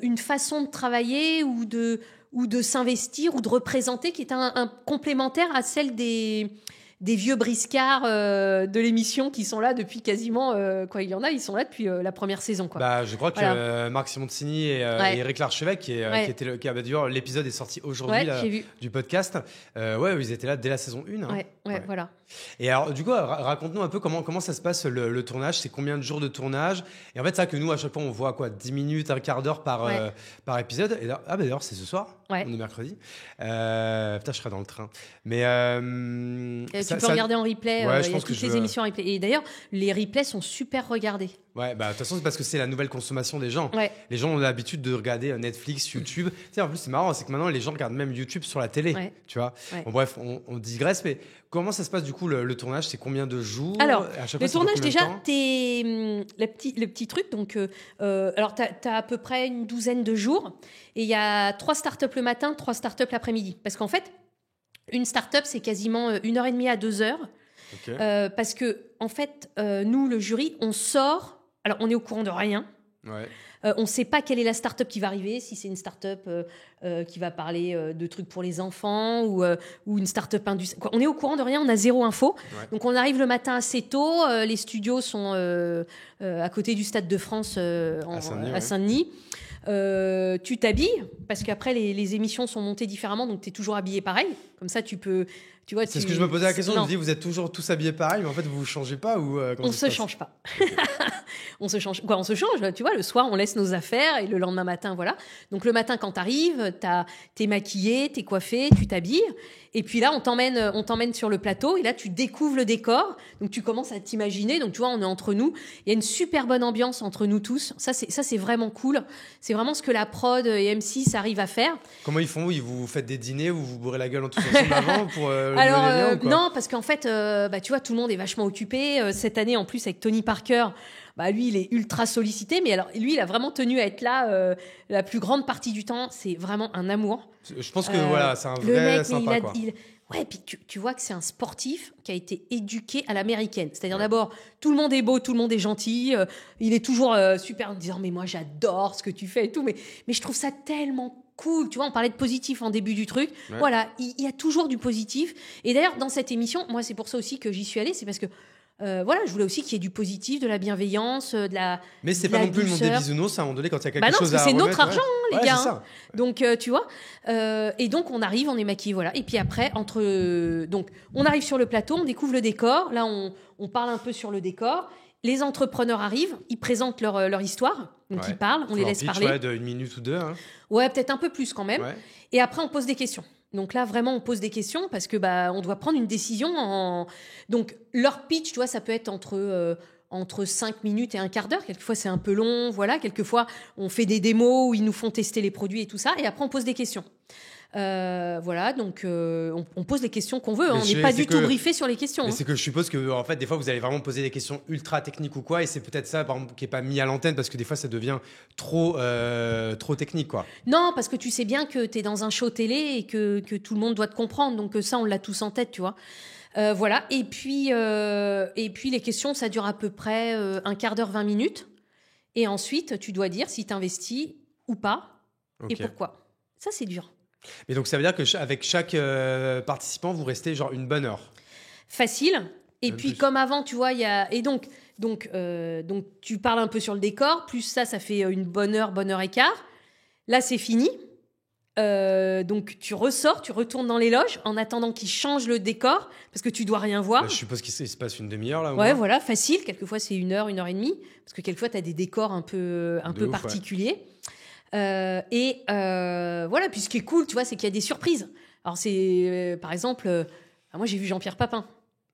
S1: une façon de travailler ou de s'investir ou de représenter qui est un complémentaire à celle des vieux briscards de l'émission qui sont là depuis quasiment il y en a, ils sont là depuis la première saison, quoi.
S2: Bah, je crois que Marc Simoncini et Eric Larchevêque d'ailleurs l'épisode est sorti aujourd'hui du podcast. Ils étaient là dès la saison 1. Hein.
S1: Voilà.
S2: Et alors du coup, raconte-nous un peu comment ça se passe le tournage, c'est combien de jours de tournage? Et en fait, c'est vrai que nous à chaque fois on voit 10 minutes, un quart d'heure par épisode. Et d'ailleurs c'est ce soir, on est mercredi. Putain, je serai dans le train. Mais
S1: tu peux regarder en replay, il y a toutes les émissions en replay. Et d'ailleurs, les replays sont super regardés.
S2: Ouais, de toute façon, c'est parce que c'est la nouvelle consommation des gens. Ouais. Les gens ont l'habitude de regarder Netflix, YouTube. Tu sais, en plus, c'est marrant, c'est que maintenant, les gens regardent même YouTube sur la télé. Ouais. Tu vois. Ouais. Bon, bref, on digresse, mais comment ça se passe du coup le tournage? C'est combien de jours?
S1: Alors, le tournage, déjà, le petit truc. Donc, alors, t'as à peu près une douzaine de jours. Et il y a 3 startups le matin, 3 startups l'après-midi. Parce qu'en fait, une start-up, c'est quasiment 1h30 à 2h. Okay. Parce que, en fait, nous, le jury, on sort. Alors, on est au courant de rien. Ouais. On ne sait pas quelle est la start-up qui va arriver, si c'est une start-up qui va parler de trucs pour les enfants ou une start-up industrielle. On est au courant de rien, on a zéro info. Ouais. Donc, on arrive le matin assez tôt. Les studios sont à côté du Stade de France à Saint-Denis. Tu t'habilles parce qu'après les émissions sont montées différemment, donc tu es toujours habillé pareil. Comme ça, tu peux. Tu vois,
S2: c'est ce que je me posais la question. Je me dis, vous êtes toujours tous habillés pareil, mais en fait, vous vous changez pas ou
S1: on se change pas. On se change. On se change. Tu vois, le soir, on laisse nos affaires et le lendemain matin, voilà. Donc le matin, quand t'arrives, t'es maquillé, t'es coiffé, tu t'habilles. Et puis là, on t'emmène sur le plateau et là, tu découvres le décor. Donc tu commences à t'imaginer. Donc tu vois, on est entre nous. Il y a une super bonne ambiance entre nous tous. Ça, c'est vraiment cool. C'est vraiment ce que la prod et M6 arrivent à faire.
S2: Comment ils font? Vous faites des dîners où vous bourrez la gueule en tous ensemble avant pour
S1: Alors non, parce qu'en fait, tu vois, tout le monde est vachement occupé. Cette année, en plus, avec Tony Parker, lui, il est ultra sollicité. Mais alors, lui, il a vraiment tenu à être là la plus grande partie du temps. C'est vraiment un amour.
S2: Je pense que c'est un vrai sympa, quoi.
S1: Ouais, puis tu vois que c'est un sportif qui a été éduqué à l'américaine. C'est-à-dire d'abord, tout le monde est beau, tout le monde est gentil. Il est toujours super en disant « Mais moi, j'adore ce que tu fais et tout. » Mais je trouve ça tellement cool. Tu vois, on parlait de positif en début du truc. Ouais. Voilà, il y a toujours du positif. Et d'ailleurs, dans cette émission, moi, c'est pour ça aussi que j'y suis allée. C'est parce que je voulais aussi qu'il y ait du positif, de la bienveillance, de la
S2: Mais c'est pas non plus le monde des bisounours à un moment donné quand il y a quelque chose à remettre.
S1: Parce que c'est notre argent, les gars.
S2: C'est ça.
S1: Donc, tu vois. Et donc, on arrive, on est maquillés, voilà. Et puis après, donc, on arrive sur le plateau, on découvre le décor. Là, on parle un peu sur le décor. Les entrepreneurs arrivent, ils présentent leur histoire. Donc, ils parlent, on les laisse parler.
S2: Ouais, de 1 minute ou 2. Hein.
S1: Ouais, peut-être un peu plus quand même. Ouais. Et après, on pose des questions. Donc là, vraiment, on pose des questions parce que on doit prendre une décision. Donc, leur pitch, tu vois, ça peut être entre 5 minutes et un quart d'heure. Quelquefois, c'est un peu long. Voilà. Quelquefois, on fait des démos où ils nous font tester les produits et tout ça. Et après, on pose des questions. Voilà, donc on pose les questions qu'on veut. Hein,
S2: Mais
S1: on n'est pas du tout briefé sur les questions.
S2: Mais
S1: Hein.
S2: c'est que je suppose que en fait, des fois, vous allez vraiment poser des questions ultra techniques ou quoi, et c'est peut-être ça, par exemple, qui est pas mis à l'antenne parce que des fois, ça devient trop technique, quoi.
S1: Non, parce que tu sais bien que tu es dans un show télé et que tout le monde doit te comprendre. Donc ça, on l'a tous en tête, tu vois. Voilà. Et puis les questions, ça dure à peu près un quart d'heure, 20 minutes. Et ensuite, tu dois dire si tu investis ou pas et pourquoi. Ça, c'est dur.
S2: Mais donc, ça veut dire qu'avec chaque participant, vous restez genre une bonne heure.
S1: Facile. Et
S2: Même
S1: puis,
S2: plus.
S1: comme avant, tu vois, il y a... Et donc, tu parles un peu sur le décor. Plus ça fait une bonne heure et quart. Là, c'est fini. Donc, tu ressors, tu retournes dans les loges en attendant qu'ils changent le décor parce que tu dois rien voir.
S2: Là, je suppose qu'il se passe une demi-heure, là.
S1: Ouais, voilà, facile. Quelquefois, c'est 1 heure et demie. Parce que quelquefois, tu as des décors un peu
S2: ouf,
S1: particuliers. Voilà, puis ce qui est cool, tu vois, c'est qu'il y a des surprises. Alors, c'est, par exemple, moi, j'ai vu Jean-Pierre Papin.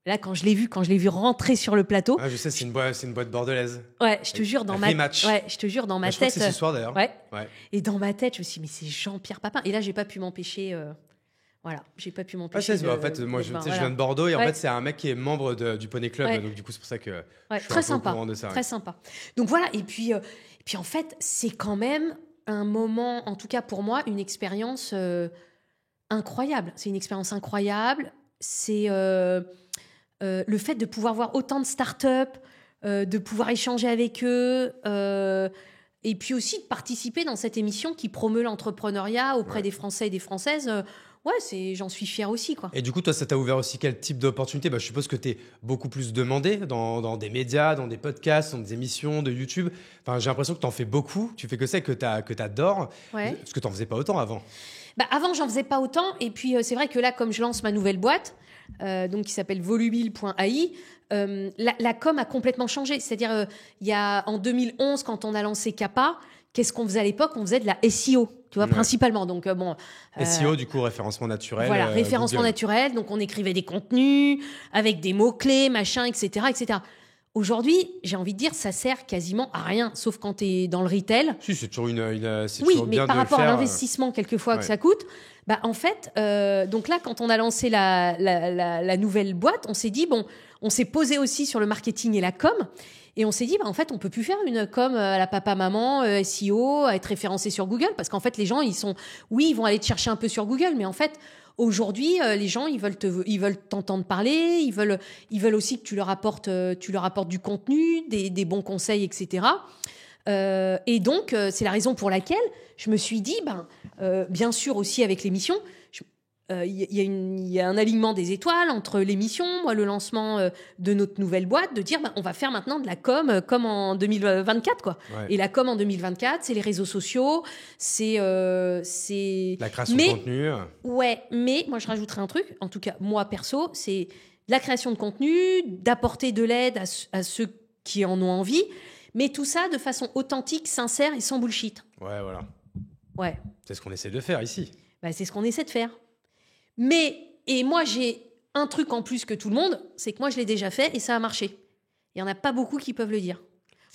S1: Là, quand je l'ai vu rentrer sur le plateau.
S2: Ah, je sais, c'est une boîte bordelaise.
S1: Ouais, je te jure, dans ma tête.
S2: Je crois
S1: tête.
S2: que c'est ce soir, d'ailleurs.
S1: Ouais. Et dans ma tête, je me suis dit, mais c'est Jean-Pierre Papin. Et là, j'ai pas pu m'empêcher. Voilà, j'ai pas pu m'empêcher.
S2: En fait, moi, je viens de Bordeaux et en fait, c'est un mec qui est membre du Poney Club. Donc, du coup, c'est pour ça que je suis
S1: très
S2: un peu
S1: sympa,
S2: au courant de ça.
S1: Très sympa. Donc, voilà. Et puis en fait, c'est quand même un moment, en tout cas pour moi, une expérience incroyable. C'est une expérience incroyable. C'est le fait de pouvoir voir autant de startups, de pouvoir échanger avec eux, et puis aussi de participer dans cette émission qui promeut l'entrepreneuriat auprès des Français et des Françaises. J'en suis fière aussi, quoi.
S2: Et du coup, toi, ça t'a ouvert aussi quel type d'opportunité? Je suppose que tu es beaucoup plus demandé dans des médias, dans des podcasts, dans des émissions de YouTube. Enfin, j'ai l'impression que tu en fais beaucoup. Tu fais que ça, que tu adores.
S1: Ouais.
S2: Parce que tu n'en faisais pas autant avant.
S1: Avant, j'en faisais pas autant. Et puis, c'est vrai que là, comme je lance ma nouvelle boîte, donc qui s'appelle volubile.ai, la com a complètement changé. C'est-à-dire, il y a en 2011, quand on a lancé Kappa, qu'est-ce qu'on faisait à l'époque? On faisait de la SEO, tu vois, principalement. Donc,
S2: SEO, du coup, référencement naturel.
S1: Voilà, référencement
S2: Google.
S1: naturel. Donc, on écrivait des contenus avec des mots-clés, machin, etc., etc. Aujourd'hui, j'ai envie de dire, ça sert quasiment à rien, sauf quand tu es dans le retail.
S2: Si, c'est toujours c'est
S1: Oui,
S2: toujours
S1: mais
S2: bien
S1: par
S2: de le
S1: rapport à
S2: faire.
S1: l'investissement, quelquefois, que ça coûte, en fait, donc là, quand on a lancé la nouvelle boîte, on s'est dit, on s'est posé aussi sur le marketing et la com, et on s'est dit, en fait, on peut plus faire une com à la papa-maman, SEO, à être référencé sur Google, parce qu'en fait, les gens, ils vont aller te chercher un peu sur Google, mais en fait, aujourd'hui, les gens, ils veulent t'entendre parler, ils veulent aussi que tu leur apportes du contenu, des bons conseils, etc. Et donc, c'est la raison pour laquelle je me suis dit, bien sûr aussi avec l'émission, il y a un alignement des étoiles entre l'émission, moi, le lancement de notre nouvelle boîte, de dire, on va faire maintenant de la com comme en 2024, quoi.
S2: Ouais.
S1: Et la com en 2024, c'est les réseaux sociaux, c'est
S2: la création de contenu.
S1: Ouais, mais moi, je rajouterais un truc, en tout cas, moi, perso, c'est la création de contenu, d'apporter de l'aide à ceux qui en ont envie, mais tout ça de façon authentique, sincère et sans bullshit.
S2: Ouais, voilà.
S1: Ouais.
S2: C'est ce qu'on essaie de faire ici.
S1: C'est ce qu'on essaie de faire. Et moi, j'ai un truc en plus que tout le monde, c'est que moi, je l'ai déjà fait et ça a marché. Il n'y en a pas beaucoup qui peuvent le dire.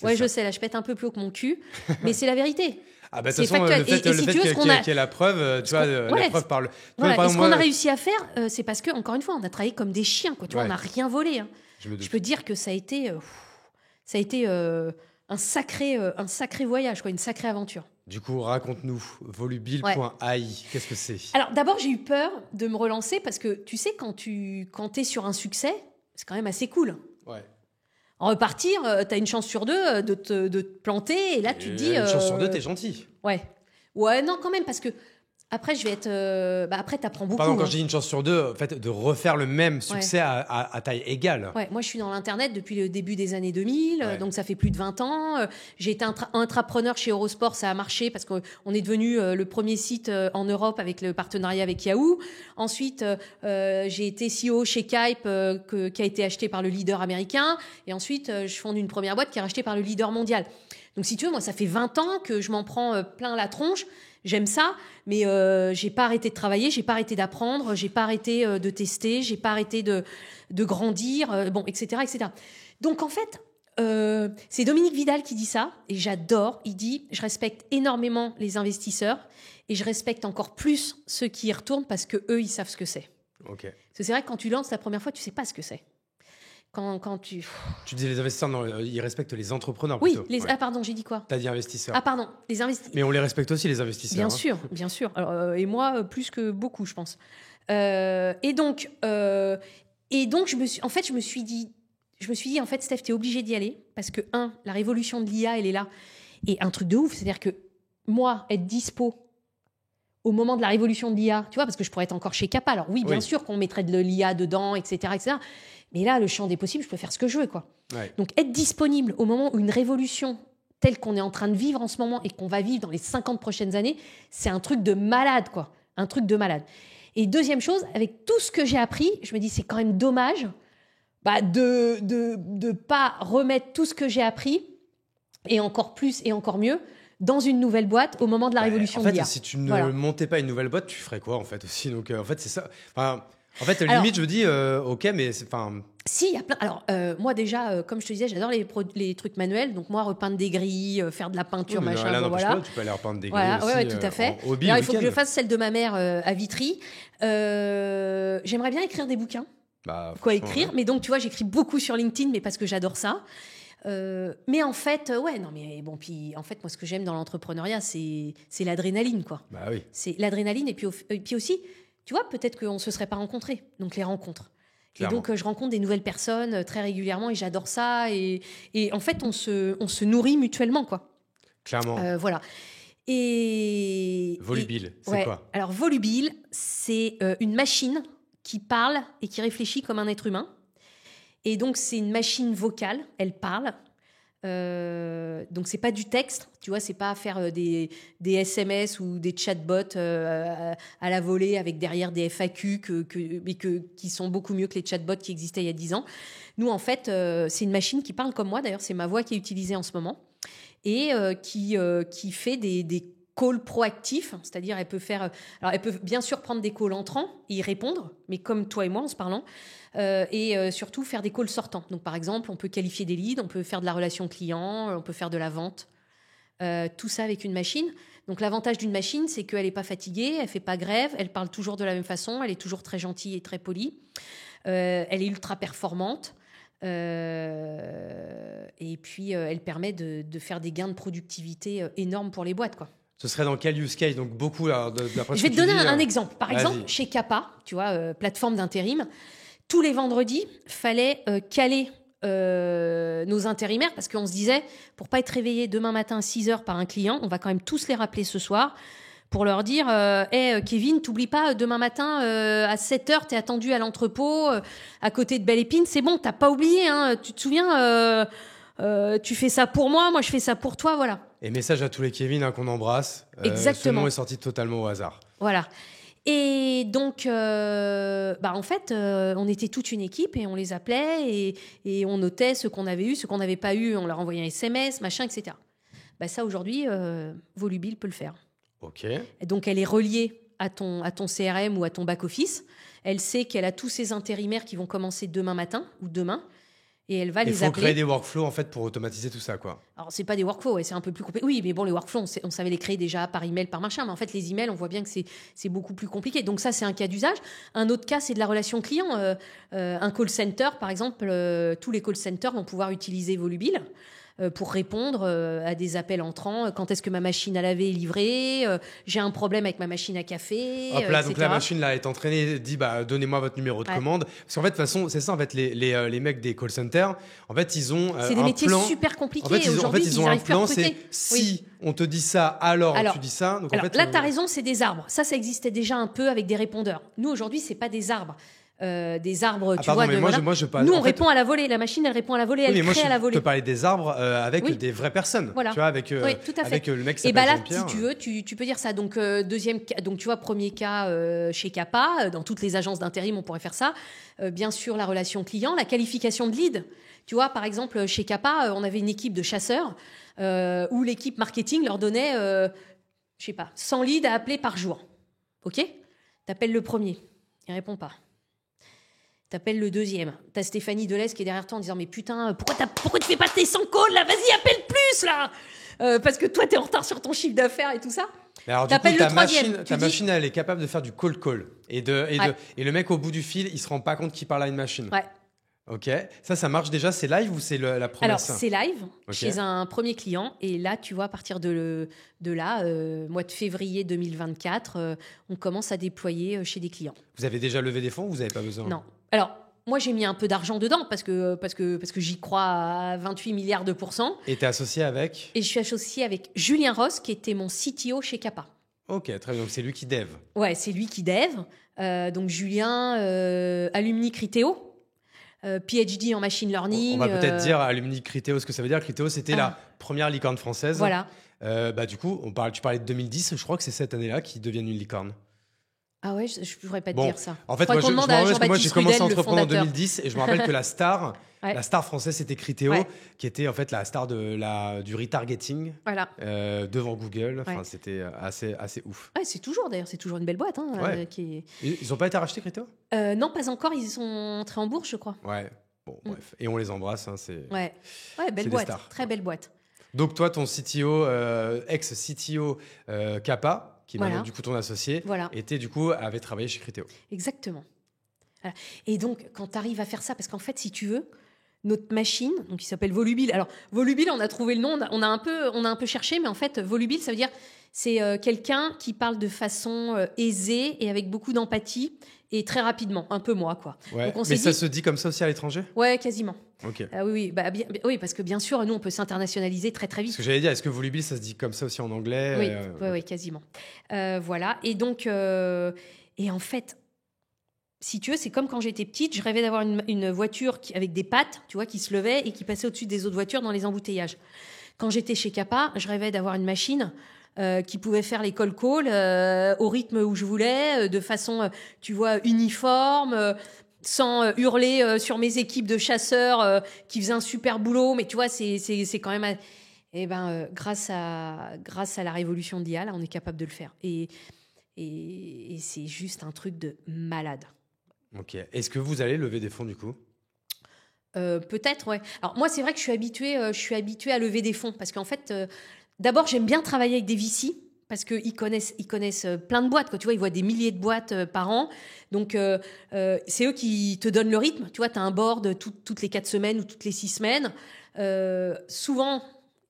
S1: Ouais, je sais, là, je pète un peu plus haut que mon cul, mais c'est la vérité.
S2: Ah de toute façon, le fait qu'il y ait la preuve, tu vois, la preuve parle.
S1: Voilà. Et ce qu'on a réussi à faire, c'est parce que, encore une fois, on a travaillé comme des chiens, quoi. Tu vois, on n'a rien volé. Hein. Je peux dire que ça a été un sacré voyage, quoi, une sacrée aventure.
S2: Du coup, raconte-nous, volubile.ai, qu'est-ce que c'est? Alors,
S1: d'abord, j'ai eu peur de me relancer parce que, tu sais, quand t'es sur un succès, c'est quand même assez cool.
S2: Ouais.
S1: En repartir, t'as une chance sur deux de te planter, et là, tu te dis...
S2: Une chance sur deux, t'es gentil.
S1: Ouais, non, quand même, parce que après, je vais être... après, t'apprends beaucoup.
S2: Pardon, quand je dis une chance sur deux, en fait, de refaire le même succès à taille égale.
S1: Ouais, moi, je suis dans l'Internet depuis le début des années 2000, donc ça fait plus de 20 ans. J'ai été intrapreneur chez Eurosport, ça a marché parce qu'on est devenu le premier site en Europe avec le partenariat avec Yahoo. Ensuite, j'ai été CEO chez Kype, qui a été acheté par le leader américain. Et ensuite, je fonde une première boîte qui est rachetée par le leader mondial. Donc, si tu veux, moi, ça fait 20 ans que je m'en prends plein la tronche. J'aime ça, mais j'ai pas arrêté de travailler, j'ai pas arrêté d'apprendre, j'ai pas arrêté de tester, j'ai pas arrêté de grandir, etc., etc. Donc en fait, c'est Dominique Vidal qui dit ça, et j'adore. Il dit « Je respecte énormément les investisseurs et je respecte encore plus ceux qui y retournent parce qu'eux, ils savent ce que c'est. »
S2: Ok.
S1: Parce que c'est vrai que quand tu lances la première fois, tu sais pas ce que c'est. Quand tu...
S2: Tu disais les investisseurs, non, ils respectent les entrepreneurs
S1: Oui,
S2: plutôt.
S1: ah pardon, j'ai dit quoi?
S2: T'as dit investisseurs.
S1: Ah pardon, les investisseurs.
S2: Mais on les respecte aussi, les investisseurs.
S1: Bien
S2: hein.
S1: sûr, bien sûr. Alors, et moi, plus que beaucoup, je pense. Et donc, je me suis dit, en fait, Steph, t'es obligé d'y aller parce que, la révolution de l'IA, elle est là. Et un truc de ouf, c'est-à-dire que moi, être dispo au moment de la révolution de l'IA, tu vois, parce que je pourrais être encore chez Kappa. Alors oui, bien sûr qu'on mettrait de l'IA dedans, etc., etc. Mais là, le champ des possibles, je peux faire ce que je veux, quoi.
S2: Ouais.
S1: Donc, être disponible au moment où une révolution telle qu'on est en train de vivre en ce moment et qu'on va vivre dans les 50 prochaines années, c'est un truc de malade, quoi. Un truc de malade. Et deuxième chose, avec tout ce que j'ai appris, je me dis, c'est quand même dommage de pas remettre tout ce que j'ai appris, et encore plus et encore mieux, dans une nouvelle boîte au moment de la révolution de l'IA.
S2: En fait, si tu ne montais pas une nouvelle boîte, tu ferais quoi, en fait, aussi? Donc, en fait, c'est ça. Enfin, en fait, limite, je me dis, ok, mais c'est...
S1: Si, il y a plein... Alors, moi, déjà, comme je te disais, j'adore les trucs manuels. Donc, moi, repeindre des grilles, faire de la peinture, machin,
S2: là,
S1: voilà.
S2: Pas, tu peux aller repeindre des grilles aussi.
S1: Ouais, tout à fait. Alors, il faut que je fasse celle de ma mère à Vitry. J'aimerais bien écrire des bouquins. Quoi écrire, mais donc, tu vois, j'écris beaucoup sur LinkedIn, mais parce que j'adore ça. Mais en fait, puis en fait, moi, ce que j'aime dans l'entrepreneuriat, c'est l'adrénaline, quoi.
S2: Bah oui.
S1: C'est l'adrénaline, et puis aussi, tu vois, peut-être qu'on se serait pas rencontrés, donc les rencontres. Clairement. Et donc, je rencontre des nouvelles personnes très régulièrement, et j'adore ça, et en fait, on se nourrit mutuellement, quoi.
S2: Clairement.
S1: Voilà.
S2: Volubile, c'est quoi?
S1: Alors, Volubile, c'est une machine qui parle et qui réfléchit comme un être humain. Et donc, c'est une machine vocale, elle parle. Donc, c'est pas du texte, tu vois, c'est pas faire des SMS ou des chatbots à la volée avec derrière des FAQ qui sont beaucoup mieux que les chatbots qui existaient il y a 10 ans. Nous, en fait, c'est une machine qui parle comme moi, d'ailleurs, c'est ma voix qui est utilisée en ce moment, et qui fait des calls proactifs, c'est-à-dire elle peut bien sûr prendre des calls entrants et y répondre, mais comme toi et moi en se parlant, et surtout faire des calls sortants. Donc par exemple, on peut qualifier des leads, on peut faire de la relation client, on peut faire de la vente, tout ça avec une machine. Donc l'avantage d'une machine, c'est qu'elle n'est pas fatiguée, elle fait pas grève, elle parle toujours de la même façon, elle est toujours très gentille et très polie, elle est ultra performante. Et puis elle permet de faire des gains de productivité énormes pour les boîtes, quoi.
S2: Ce serait dans quel use case? Donc beaucoup d'après
S1: je vais te donner un exemple. Par exemple, chez Kappa, tu vois, plateforme d'intérim, tous les vendredis, fallait caler nos intérimaires, parce qu'on se disait, pour pas être réveillé demain matin à 6h par un client, on va quand même tous les rappeler ce soir pour leur dire Kevin, t'oublies pas, demain matin à 7h, t'es attendu à l'entrepôt à côté de Belle Épine, c'est bon, t'as pas oublié, hein, tu te souviens, tu fais ça pour moi je fais ça pour toi, voilà.
S2: Et message à tous les Kevin qu'on embrasse.
S1: Exactement.
S2: Ce nom est sorti totalement au hasard.
S1: Voilà. Et donc, en fait, on était toute une équipe et on les appelait et on notait ce qu'on avait eu, ce qu'on n'avait pas eu, on leur envoyait un SMS, machin, etc. Ça, aujourd'hui, Volubile peut le faire.
S2: Ok.
S1: Et donc, elle est reliée à ton CRM ou à ton back-office. Elle sait qu'elle a tous ses intérimaires qui vont commencer demain matin ou demain. Et elle va les appeler. Il faut
S2: créer des workflows, en fait, pour automatiser tout ça, quoi.
S1: Alors, c'est pas des workflows, c'est un peu plus compliqué. Oui, mais bon, les workflows, on savait les créer déjà par email, par machin. Mais en fait, les emails, on voit bien que c'est beaucoup plus compliqué. Donc ça, c'est un cas d'usage. Un autre cas, c'est de la relation client. Un call center, par exemple, tous les call centers vont pouvoir utiliser Volubile pour répondre à des appels entrants. Quand est-ce que ma machine à laver est livrée? J'ai un problème avec ma machine à café.
S2: Hop là, donc la machine là est entraînée, dit donnez-moi votre numéro de commande. Parce qu'en fait, de toute façon, c'est ça, en fait, les mecs des call centers, en fait, ils ont
S1: c'est des métiers super compliqués. En fait,
S2: ils ont un plan, c'est si on te dit ça, alors tu dis ça. Donc, en fait,
S1: là, tu as raison, c'est des arbres. Ça existait déjà un peu avec des répondeurs. Nous, aujourd'hui, c'est pas des arbres. Des arbres, tu vois. Nous, on répond à la volée. La machine, elle répond à la volée, elle crée à la volée.
S2: Je peux parler des arbres avec des vraies personnes.
S1: Voilà.
S2: Tu vois, avec le mec qui s'appelle
S1: là,
S2: Jean-Pierre.
S1: si tu veux, tu peux dire ça. Donc, deuxième cas, donc tu vois, premier cas chez Kappa, dans toutes les agences d'intérim, on pourrait faire ça. Bien sûr, la relation client, la qualification de lead. Tu vois, par exemple, chez Kappa, on avait une équipe de chasseurs où l'équipe marketing leur donnait, 100 leads à appeler par jour. OK ? T'appelles le premier, il répond pas. T'appelles le deuxième. T'as Stéphanie Delez qui est derrière toi en disant mais putain, pourquoi tu fais pas tes 100 calls là? Vas-y, appelle plus là parce que toi, t'es en retard sur ton chiffre d'affaires et tout ça.
S2: Mais alors, du coup, ta machine, elle est capable de faire du call. Et le mec au bout du fil, il se rend pas compte qu'il parle à une machine.
S1: Ouais.
S2: Ok. Ça marche déjà? C'est live ou c'est la promesse?
S1: Alors, c'est live chez un premier client. Et là, tu vois, à partir de là, mois de février 2024, on commence à déployer chez des clients.
S2: Vous avez déjà levé des fonds ou vous n'avez pas besoin?
S1: Non. Alors, moi, j'ai mis un peu d'argent dedans parce que j'y crois à 28 milliards de %.
S2: Et tu es associé avec?
S1: Et je suis associé avec Julien Ross, qui était mon CTO chez Kappa.
S2: Ok, très bien. Donc, c'est lui qui dev.
S1: Ouais, c'est lui qui dev. Donc, Julien, alumni Criteo. PhD en machine learning.
S2: On va peut-être dire alumni Criteo ce que ça veut dire. Criteo, c'était la première licorne française.
S1: Voilà.
S2: Du coup, tu parlais de 2010. Je crois que c'est cette année-là qu'ils deviennent une licorne.
S1: Ah ouais, je ne pourrais pas te dire ça.
S2: En fait, moi, j'ai commencé à entreprendre en 2010 et je me rappelle que la star française, c'était Criteo, qui était en fait la star du retargeting devant Google. Enfin, c'était assez ouf.
S1: Ouais, c'est toujours une belle boîte. Hein,
S2: Ils n'ont pas été rachetés, Criteo?
S1: Non, pas encore. Ils sont entrés en bourse, je crois.
S2: Ouais. Bon, bref. Et on les embrasse. Hein,
S1: belle boîte. Très belle boîte.
S2: Donc, toi, ton CTO, ex-CTO Kappa, qui est maintenant du coup ton associé, avait travaillé chez Criteo.
S1: Exactement. Voilà. Et donc, quand tu arrives à faire ça, parce qu'en fait, si tu veux, notre machine, donc qui s'appelle Volubile. Alors, Volubile, on a trouvé le nom, on a un peu cherché, mais en fait, Volubile, ça veut dire c'est quelqu'un qui parle de façon aisée et avec beaucoup d'empathie et très rapidement, un peu moi, quoi.
S2: Ouais. Donc, ça se dit comme ça aussi à l'étranger? Ouais,
S1: quasiment.
S2: Ok.
S1: Oui, oui, parce que bien sûr, nous, on peut s'internationaliser très, très vite.
S2: Ce que j'allais dire, est-ce que Volubile, ça se dit comme ça aussi en anglais?
S1: Oui, quasiment. Voilà. Et donc, et en fait, si tu veux, c'est comme quand j'étais petite, je rêvais d'avoir une voiture avec des pattes, tu vois, qui se levait et qui passait au-dessus des autres voitures dans les embouteillages. Quand j'étais chez Kappa, je rêvais d'avoir une machine qui pouvait faire les call au rythme où je voulais, de façon, tu vois, uniforme, sans hurler sur mes équipes de chasseurs qui faisaient un super boulot. Mais tu vois, c'est quand même... grâce à la révolution de l'IA, là, on est capable de le faire. Et c'est juste un truc de malade.
S2: Ok. Est-ce que vous allez lever des fonds, du coup?
S1: Peut-être, ouais. Alors moi, c'est vrai que je suis habituée à lever des fonds parce qu'en fait, d'abord, j'aime bien travailler avec des VC parce qu'ils connaissent plein de boîtes, quoi. Tu vois, ils voient des milliers de boîtes par an. Donc, c'est eux qui te donnent le rythme. Tu vois, tu as un board toutes les 4 semaines ou toutes les 6 semaines. Souvent,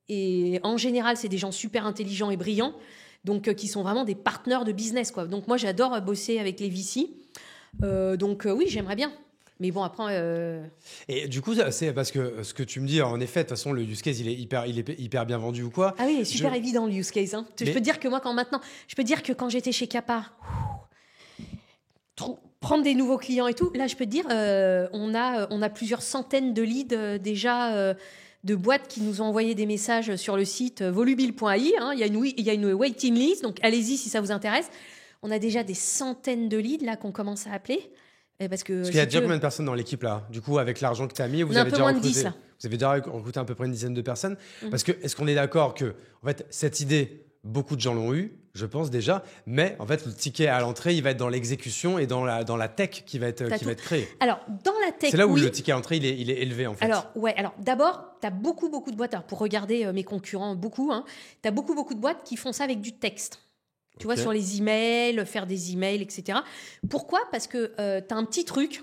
S1: et en général, c'est des gens super intelligents et brillants, donc qui sont vraiment des partenaires de business, quoi. Donc moi, j'adore bosser avec les VC. Oui, j'aimerais bien. Mais bon, après...
S2: Et du coup, c'est parce que ce que tu me dis, en effet, de toute façon, le use case, il est hyper bien vendu ou quoi.
S1: Ah oui, il est super évident, le use case. Hein. Je peux te dire que moi, quand j'étais chez Kappa, prendre des nouveaux clients et tout, là, je peux te dire, on a plusieurs centaines de leads déjà... de boîtes qui nous ont envoyé des messages sur le site volubile.ai. Hein. Il y a une waiting list, donc allez-y si ça vous intéresse. On a déjà des centaines de leads là qu'on commence à appeler. Parce qu'il
S2: y a déjà combien de personnes dans l'équipe là? Du coup, avec l'argent que tu as mis, vous avez déjà recruté à peu près une dizaine de personnes. Parce que est-ce qu'on est d'accord que en fait, cette idée, beaucoup de gens l'ont eu, je pense déjà, mais en fait, le ticket à l'entrée, il va être dans l'exécution et dans la tech qui va être créée.
S1: Alors, dans la tech,
S2: c'est là où le ticket à l'entrée, il est élevé en fait.
S1: Alors d'abord, tu as beaucoup de boîtes. Alors, pour regarder mes concurrents, tu as beaucoup de boîtes qui font ça avec du texte. Tu vois, sur les emails, faire des emails, etc. Pourquoi? Parce que tu as un petit truc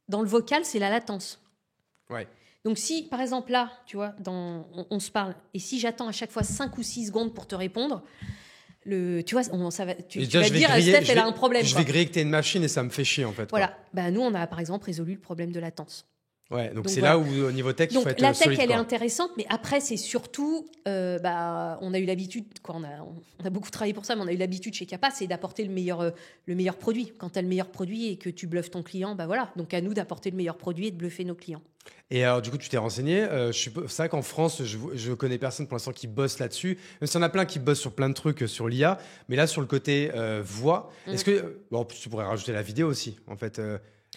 S1: dans le vocal, c'est la latence.
S2: Ouais.
S1: Donc, si, par exemple, là, tu vois, on se parle, et si j'attends à chaque fois 5 ou 6 secondes pour te répondre, tu vois, tu vas dire, Steph, elle a un problème.
S2: Je vais griller que tu es une machine et ça me fait chier, en fait.
S1: Voilà. Nous, on a, par exemple, résolu le problème de latence.
S2: Ouais, donc c'est là où, au niveau tech, il faut être
S1: la tech,
S2: solide,
S1: elle est intéressante, mais après, c'est surtout, on a eu l'habitude, on a beaucoup travaillé pour ça, mais on a eu l'habitude chez Kappa, c'est d'apporter le meilleur produit. Quand tu as le meilleur produit et que tu bluffes ton client, voilà. Donc, à nous d'apporter le meilleur produit et de bluffer nos clients. Et
S2: alors, du coup, tu t'es renseigné. C'est vrai qu'en France, je connais personne pour l'instant qui bosse là-dessus. Même s'il y en a plein qui bossent sur plein de trucs sur l'IA. Mais là, sur le côté voix, est-ce que... tu pourrais rajouter la vidéo aussi, en fait.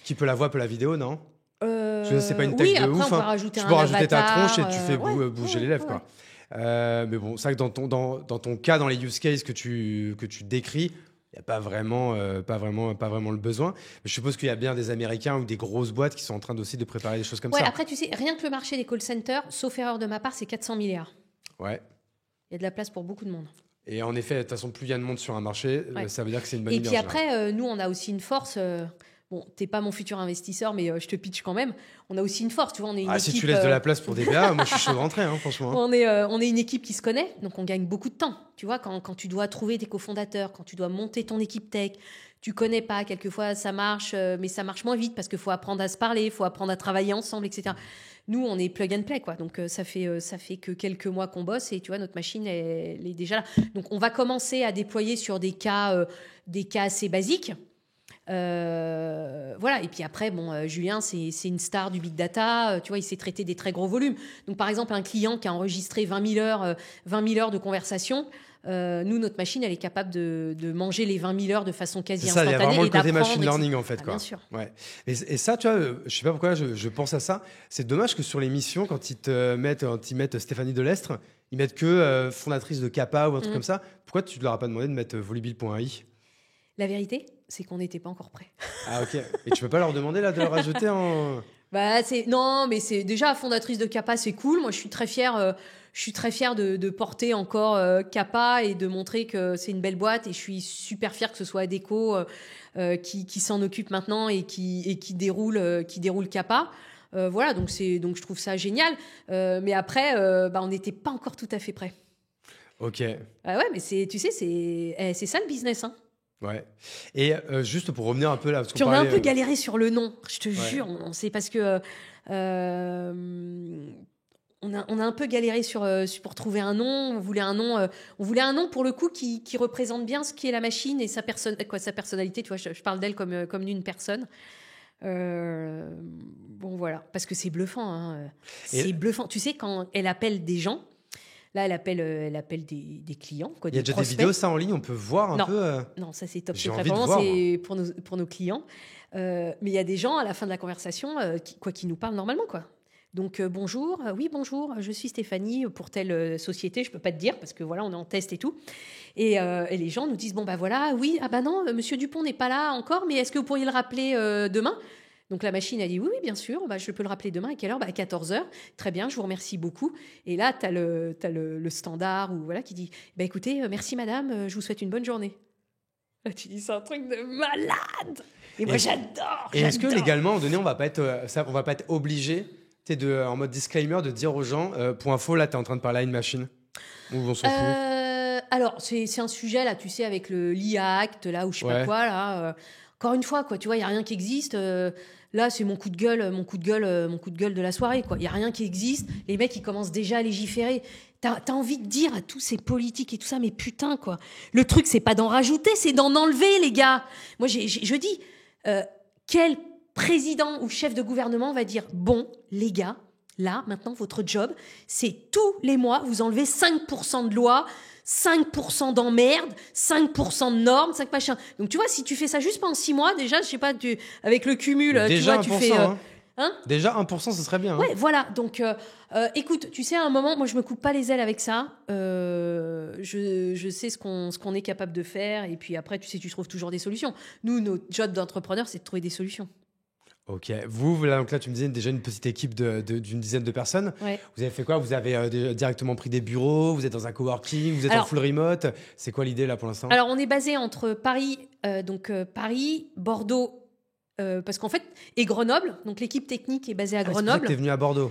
S2: Qui peut la voix, peut la vidéo, non? C'est pas une tech de ouf.
S1: Tu
S2: peux rajouter ta tronche et tu fais bouger les lèvres, quoi. Mais bon, c'est vrai que dans ton cas, dans les use cases que tu décris, il n'y a pas vraiment le besoin. Mais je suppose qu'il y a bien des Américains ou des grosses boîtes qui sont en train aussi de préparer des choses comme ça.
S1: Après, tu sais, rien que le marché des call centers, sauf erreur de ma part, c'est 400 milliards.
S2: Ouais.
S1: Il y a de la place pour beaucoup de monde.
S2: Et en effet, de toute façon, plus il y a de monde sur un marché, ça veut dire que c'est une bonne idée.
S1: Et puis après, nous, on a aussi une force. Bon, t'es pas mon futur investisseur, mais je te pitch quand même. On a aussi une force, tu vois. On est une équipe,
S2: si tu laisses de la place pour des BA, moi je suis chaud de rentrer, franchement.
S1: On est une équipe qui se connaît, donc on gagne beaucoup de temps. Tu vois, quand tu dois trouver tes cofondateurs, quand tu dois monter ton équipe tech, tu connais pas, quelquefois ça marche, mais ça marche moins vite parce qu'il faut apprendre à se parler, il faut apprendre à travailler ensemble, etc. Nous, on est plug and play, quoi. Donc ça fait que quelques mois qu'on bosse et tu vois, notre machine elle est déjà là. Donc on va commencer à déployer sur des cas assez basiques. Voilà, et puis après, Julien, c'est une star du big data, tu vois, il sait traiter des très gros volumes. Donc par exemple, un client qui a enregistré 20 000 heures de conversation, nous, notre machine, elle est capable de manger les 20 000 heures de façon quasi instantanée.
S2: Il y a vraiment le côté machine
S1: etc.
S2: learning, en fait. Quoi.
S1: Bien sûr.
S2: Ouais. Et ça, tu vois, je sais pas pourquoi je pense à ça. C'est dommage que sur l'émission, quand ils mettent Stéphanie Delestre, ils mettent que fondatrice de Kappa ou un truc comme ça. Pourquoi tu ne leur as pas demandé de mettre volubile.ai?
S1: La vérité, c'est qu'on n'était pas encore prêts.
S2: Ah, ok. Et tu peux pas leur demander là, de le rajouter en...
S1: Non, mais c'est déjà fondatrice de Kappa, c'est cool. Moi, je suis très fière de porter encore Kappa et de montrer que c'est une belle boîte. Et je suis super fière que ce soit Adecco qui s'en occupe maintenant et qui déroule Kappa. Voilà, donc je trouve ça génial. Mais après, on n'était pas encore tout à fait prêts.
S2: Ok.
S1: Ouais, mais tu sais, c'est ça le business, hein.
S2: Ouais. Et juste pour revenir un peu là, parce qu'on
S1: on a un peu
S2: parlait,
S1: galéré sur le nom. Je te jure, c'est parce que on a un peu galéré pour trouver un nom. On voulait un nom pour le coup qui représente bien ce qu'est la machine et sa personnalité. Tu vois, je parle d'elle comme d'une personne. Bon voilà, parce que c'est bluffant. Hein. C'est bluffant. Tu sais, quand elle appelle des gens. Là, elle appelle des clients. Quoi,
S2: il y a déjà
S1: prospects.
S2: des vidéos, ça, en ligne, on peut voir un peu
S1: Non, ça, c'est top
S2: J'ai
S1: secret.
S2: envie de
S1: Vraiment,
S2: voir,
S1: c'est pour nos clients. Mais il y a des gens, à la fin de la conversation, qui nous parlent normalement, quoi. Donc, bonjour. Oui, bonjour. Je suis Stéphanie pour telle société. Je ne peux pas te dire parce que, voilà, on est en test et tout. Et les gens nous disent, oui, non, monsieur Dupont n'est pas là encore, mais est-ce que vous pourriez le rappeler demain ? Donc la machine a dit oui, bien sûr, je peux le rappeler demain. À quelle heure ? À 14h. Très bien, je vous remercie beaucoup. Et là, tu as le standard qui dit écoutez, merci madame, je vous souhaite une bonne journée. Là, tu dis c'est un truc de malade. Et moi, j'adore.
S2: Et est-ce que légalement, à un moment donné, on va pas être obligé, en mode disclaimer, de dire aux gens pour info, là, tu es en train de parler à une machine ou on s'en fout?
S1: Alors, c'est un sujet, là, tu sais, avec l'IA Act, là, ou je sais pas quoi, là. Encore une fois, quoi, tu vois, il n'y a rien qui existe. Là, c'est mon coup de gueule de la soirée, quoi. Il n'y a rien qui existe. Les mecs, ils commencent déjà à légiférer. T'as envie de dire à tous ces politiques et tout ça, mais putain, quoi. Le truc, c'est pas d'en rajouter, c'est d'en enlever, les gars. Moi, je dis, quel président ou chef de gouvernement va dire, bon, les gars, là, maintenant, votre job, c'est tous les mois, vous enlevez 5% de loi, 5% d'emmerde, 5% de normes, 5 machins. Donc, tu vois, si tu fais ça juste pendant 6 mois, déjà, je sais pas, avec le cumul,
S2: déjà
S1: tu vois, tu fais...
S2: Déjà 1%, ce serait bien.
S1: Ouais, voilà. Donc, écoute, tu sais, à un moment, moi, je me coupe pas les ailes avec ça. Je sais ce qu'on est capable de faire. Et puis après, tu sais, tu trouves toujours des solutions. Nous, notre job d'entrepreneur, c'est de trouver des solutions.
S2: Ok. Donc là, tu me disais déjà une petite équipe d'une dizaine de personnes.
S1: Ouais.
S2: Vous avez fait quoi? Vous avez directement pris des bureaux? Vous êtes dans un coworking? Vous êtes en full remote? C'est quoi l'idée là pour l'instant?
S1: Alors, on est basé entre Paris, Paris, Bordeaux, parce qu'en fait, et Grenoble. Donc, l'équipe technique est basée à Grenoble.
S2: C'est pour ça que t'es venu à Bordeaux.